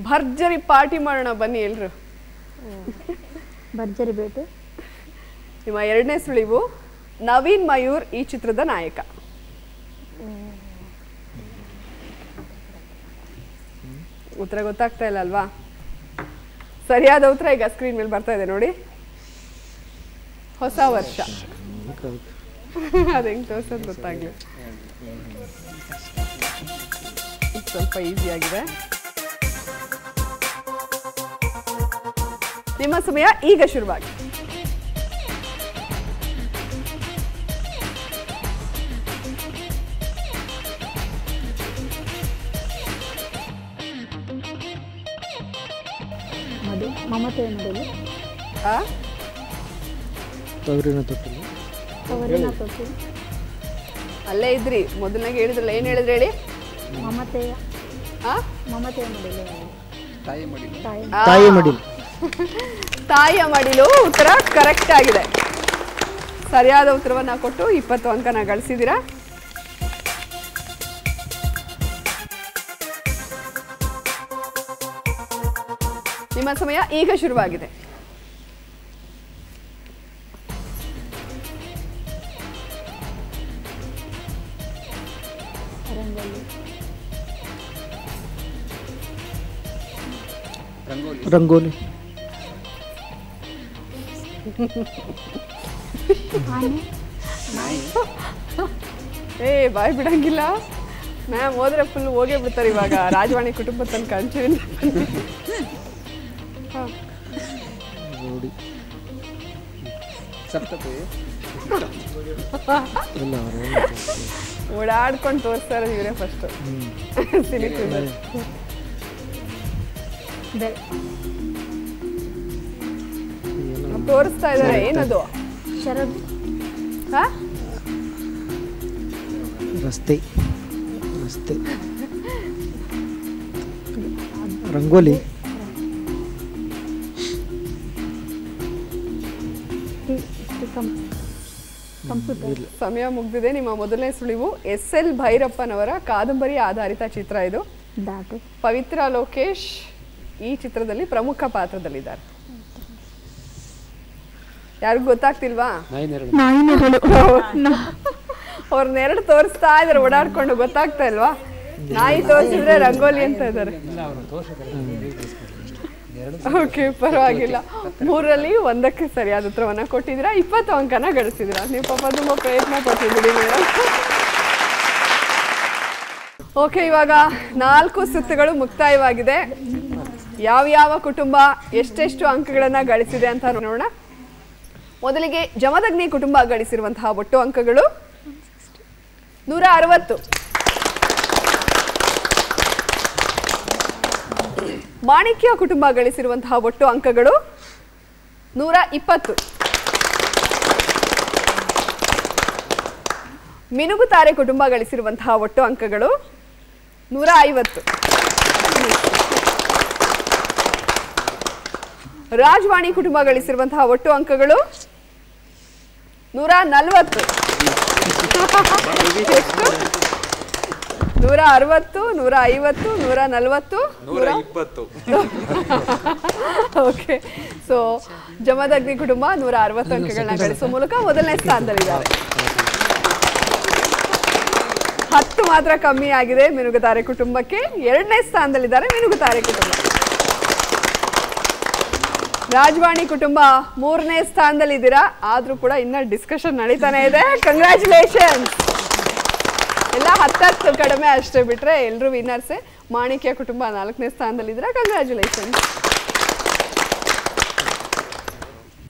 ಭರ್ಜರಿ ಪಾರ್ಟಿ ಮಾಡೋಣ ಬನ್ನಿ ಎಲ್ರು. ಭರ್ಜರಿ ಬೇಟು. ನಿಮ್ಮ ಎರಡನೇ ಸುಳಿವು ನವೀನ್ ಮಯೂರ್ ಈ ಚಿತ್ರದ ನಾಯಕ. ಉತ್ತರ ಗೊತ್ತಾಗ್ತಾ ಇಲ್ಲ ಅಲ್ವಾ? ಸರಿಯಾದ ಉತ್ತರ ಈಗ ಸ್ಕ್ರೀನ್ ಮೇಲೆ ಬರ್ತಾ ಇದೆ ನೋಡಿ. ಹೊಸ ವರ್ಷ. ಅದು ಹೆಂಗೆ ತೋರ್ಸೋದು ಗೊತ್ತಾಗ್ಲಿ. ಸ್ವಲ್ಪ ಈಸಿ ಆಗಿದೆ. ನಿಮ್ಮ ಸಮಯ ಈಗ ಶುರುವಾಗಿ. ಮಮತೆಯ ಮಡಿಲು. ತವರಿನ ತೊಟ್ಟಿಲು. ಅಲ್ಲೇ ಇದ್ರಿ, ಮೊದಲನಾಗ ಹೇಳಿದ್ರಲ್ಲ. ಏನು ಹೇಳಿದ್ರಿ ಹೇಳಿ? ಮಮತೆಯ ಮಡಿಲು. ತಾಯಿಯ ಮಡಿಲು ಉತ್ತರ ಕರೆಕ್ಟ್ ಆಗಿದೆ. ಸರಿಯಾದ ಉತ್ತರವನ್ನ ಕೊಟ್ಟು 20 ಅಂಕನ ಗಳಿಸಿದ್ದೀರಾ. ನಿಮ್ಮ ಸಮಯ ಈಗ ಶುರುವಾಗಿದೆ. ರಂಗೋಲಿ. ಬಾಯ್ ಬಿಡಂಗಿಲ್ಲ ಮ್ಯಾಮ್, ಹೋದ್ರೆ ಫುಲ್ ಹೋಗೇ ಬಿಡ್ತಾರೆ ಇವಾಗ. ರಾಜವಾಣಿ ಕುಟುಂಬ ತನಕ ಅಂಚುವಿನ ಓಡಾಡ್ಕೊಂಡು ತೋರಿಸ್ತಾ ಇರೋದು ಇವರೇ ಫಸ್ಟ್. ತೋರಿಸ್ತಾ ಇದಾರೆ. ಏನದು? ರಸ್ತೆ. ರಂಗೋಲಿ. ಸಮಯ ಮುಗ್ದಿದೆ. ನಿಮ್ಮ ಮೊದಲನೇ ಸುಳಿವು SL ಭೈರಪ್ಪನವರ ಕಾದಂಬರಿ ಆಧಾರಿತ ಚಿತ್ರ ಇದು. ಪವಿತ್ರ ಲೋಕೇಶ್ ಈ ಚಿತ್ರದಲ್ಲಿ ಪ್ರಮುಖ ಪಾತ್ರದಲ್ಲಿದ್ದಾರೆ. ಯಾರಿಗೂ ಗೊತ್ತಾಗ್ತಿಲ್ವಾ? ಅವ್ರನ್ನೆರಡು ತೋರಿಸ್ತಾ ಇದಾರೆ ಓಡಾಡ್ಕೊಂಡು. ಗೊತ್ತಾಗ್ತಾ ಇಲ್ವಾ? ನಾಯಿ ತೋರಿಸಿದ್ರೆ ರಂಗೋಲಿ ಅಂತ ಇದ್ದಾರೆ. ಓಕೆ, ಪರವಾಗಿಲ್ಲ. 3ರಲ್ಲಿ 1ಕ್ಕೆ ಸರಿಯಾದ ಉತ್ತರವನ್ನ ಕೊಟ್ಟಿದ್ದೀರಾ. 20 ಅಂಕನ ಗಳಿಸಿದ್ದೀರಾ. ನೀವು ಪಾಪ ತುಂಬಾ ಪ್ರಯತ್ನ ಪಟ್ಟಿದ್ದೀರಿ ಮೇಡಮ್. ಓಕೆ, ಇವಾಗ 4 ಸುತ್ತುಗಳು ಮುಕ್ತಾಯವಾಗಿದೆ. ಯಾವ ಕುಟುಂಬ ಎಷ್ಟೆಷ್ಟು ಅಂಕಗಳನ್ನ ಗಳಿಸಿದೆ ಅಂತ ನೋಡೋಣ. ಮೊದಲಿಗೆ ಜಮದಗ್ನಿ ಕುಟುಂಬ ಗಳಿಸಿರುವಂತಹ ಒಟ್ಟು ಅಂಕಗಳು 160. ಮಾಣಿಕ್ಯ ಕುಟುಂಬ ಗಳಿಸಿರುವಂತಹ ಒಟ್ಟು ಅಂಕಗಳು 120. ಮಿನುಗುತಾರೆ ಕುಟುಂಬ ಗಳಿಸಿರುವಂತಹ ಒಟ್ಟು ಅಂಕಗಳು 150. ರಾಜವಾಣಿ ಕುಟುಂಬ ಗಳಿಸಿರುವಂತಹ ಒಟ್ಟು ಅಂಕಗಳು 140. 160, 150, 140, 120. ಓಕೆ, ಸೊ ಜಮದಗ್ನಿ ಕುಟುಂಬ 160 ಅಂಕಗಳನ್ನ ಗಳಿಸುವ ಮೂಲಕ ಮೊದಲನೇ ಸ್ಥಾನದಲ್ಲಿದ್ದಾರೆ. 10 ಮಾತ್ರ ಕಮ್ಮಿ ಆಗಿದೆ ಮಿನುಗುತಾರೆ ಕುಟುಂಬಕ್ಕೆ. 2ನೇ ಸ್ಥಾನದಲ್ಲಿದ್ದಾರೆ ಮಿನುಗುತಾರೆ ಕುಟುಂಬ. ರಾಜವಾಣಿ ಕುಟುಂಬ 3ನೇ ಸ್ಥಾನದಲ್ಲಿದ್ದೀರಾ, ಆದ್ರೂ ಕೂಡ ಇನ್ನ ಡಿಸ್ಕಷನ್ ನಡೀತಾನೆ ಇದೆ. ಕಂಗ್ರ್ಯಾಚುಲೇಷನ್. ಎಲ್ಲ 10 ಕಡಿಮೆ ಅಷ್ಟೇ ಬಿಟ್ರೆ ಎಲ್ಲರೂ ವಿನ್ನರ್ಸೇ. ಮಾಣಿಕ್ಯ ಕುಟುಂಬ 4ನೇ ಸ್ಥಾನದಲ್ಲಿದ್ದೀರಾ, ಕಂಗ್ರ್ಯಾಚುಲೇಷನ್.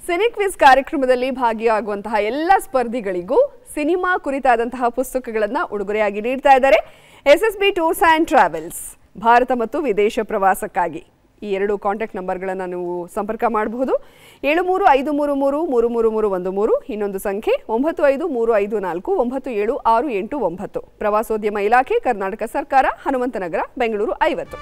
ಸಿನಿ ಕ್ವಿಜ್ ಕಾರ್ಯಕ್ರಮದಲ್ಲಿ ಭಾಗಿಯಾಗುವಂತಹ ಎಲ್ಲ ಸ್ಪರ್ಧಿಗಳಿಗೂ ಸಿನಿಮಾ ಕುರಿತಾದಂತಹ ಪುಸ್ತಕಗಳನ್ನು ಉಡುಗೊರೆಯಾಗಿ ನೀಡ್ತಾ ಇದ್ದಾರೆ SSB tours and travels. Bharat ಮತ್ತು ವಿದೇಶ ಪ್ರವಾಸಕ್ಕಾಗಿ ಈ 2 ಕಾಂಟ್ಯಾಕ್ಟ್ ನಂಬರ್ಗಳನ್ನು ನೀವು ಸಂಪರ್ಕ ಮಾಡಬಹುದು. 7353333313, ಇನ್ನೊಂದು ಸಂಖ್ಯೆ 9535497689. ಪ್ರವಾಸೋದ್ಯಮ ಇಲಾಖೆ, ಕರ್ನಾಟಕ ಸರ್ಕಾರ, ಹನುಮಂತನಗರ, ಬೆಂಗಳೂರು 50.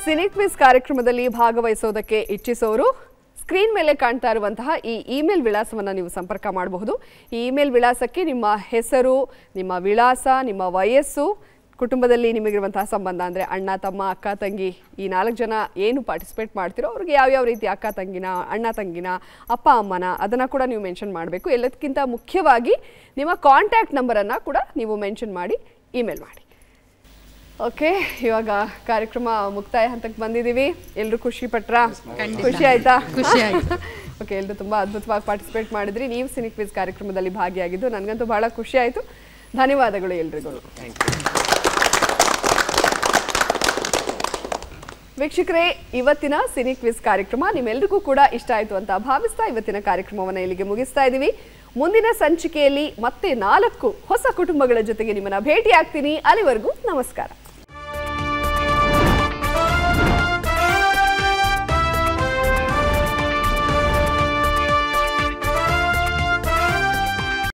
ಸಿನಿ ಕ್ವಿಜ್ ಕಾರ್ಯಕ್ರಮದಲ್ಲಿ ಭಾಗವಹಿಸೋದಕ್ಕೆ ಇಚ್ಛಿಸೋರು ಸ್ಕ್ರೀನ್ ಮೇಲೆ ಕಾಣ್ತಾ ಇರುವಂತಹ ಈ ಇಮೇಲ್ ವಿಳಾಸವನ್ನು ನೀವು ಸಂಪರ್ಕ ಮಾಡಬಹುದು. ಈ ಇಮೇಲ್ ವಿಳಾಸಕ್ಕೆ ನಿಮ್ಮ ಹೆಸರು, ನಿಮ್ಮ ವಿಳಾಸ, ನಿಮ್ಮ ವಯಸ್ಸು, ಕುಟುಂಬದಲ್ಲಿ ನಿಮಗಿರುವಂತಹ ಸಂಬಂಧ ಅಂದರೆ ಅಣ್ಣ ತಮ್ಮ ಅಕ್ಕ ತಂಗಿ ಈ 4 ಜನ ಏನು ಪಾರ್ಟಿಸಿಪೇಟ್ ಮಾಡ್ತಿರೋ ಅವ್ರಿಗೆ ಯಾವ್ಯಾವ ರೀತಿ ಅಕ್ಕ ತಂಗಿನ, ಅಣ್ಣ ತಂಗಿನ, ಅಪ್ಪ ಅಮ್ಮನ, ಅದನ್ನು ಕೂಡ ನೀವು ಮೆನ್ಷನ್ ಮಾಡಬೇಕು. ಎಲ್ಲದಕ್ಕಿಂತ ಮುಖ್ಯವಾಗಿ ನಿಮ್ಮ ಕಾಂಟ್ಯಾಕ್ಟ್ ನಂಬರನ್ನು ಕೂಡ ನೀವು ಮೆನ್ಷನ್ ಮಾಡಿ ಇಮೇಲ್ ಮಾಡಿ. ಓಕೆ, ಇವಾಗ ಕಾರ್ಯಕ್ರಮ ಮುಕ್ತಾಯ ಹಂತಕ್ಕೆ ಬಂದಿದ್ದೀವಿ. ಎಲ್ಲರೂ ಖುಷಿ ಪಟ್ರಾ? ಖುಷಿ ಆಯ್ತಾ? ಖುಷಿ ಆಯ್ತು. ಓಕೆ, ಎಲ್ಲರೂ ತುಂಬ ಅದ್ಭುತವಾಗಿ ಪಾರ್ಟಿಸಿಪೇಟ್ ಮಾಡಿದ್ರಿ. ನೀವು ಸಿನಿ ಕ್ವಿಜ್ ಕಾರ್ಯಕ್ರಮದಲ್ಲಿ ಭಾಗಿಯಾಗಿದ್ದು ನನಗಂತೂ ಬಹಳ ಖುಷಿ ಆಯಿತು. ಧನ್ಯವಾದಗಳು ಎಲ್ರಿಗೂ. ವೀಕ್ಷಕರೇ, ಇವತ್ತಿನ ಸಿನಿ ಕ್ವಿಜ್ ಕಾರ್ಯಕ್ರಮ ನಿಮ್ಮೆಲ್ಲರಿಗೂ ಕೂಡ ಇಷ್ಟ ಆಯಿತು ಅಂತ ಭಾವಿಸ್ತಾ ಇವತ್ತಿನ ಕಾರ್ಯಕ್ರಮವನ್ನು ಇಲ್ಲಿಗೆ ಮುಗಿಸ್ತಾ ಇದ್ದೀವಿ. ಮುಂದಿನ ಸಂಚಿಕೆಯಲ್ಲಿ ಮತ್ತೆ 4 ಹೊಸ ಕುಟುಂಬಗಳ ಜೊತೆಗೆ ನಿಮ್ಮನ್ನ ಭೇಟಿ ಆಗ್ತೀನಿ. ಅಲ್ಲಿವರೆಗೂ ನಮಸ್ಕಾರ.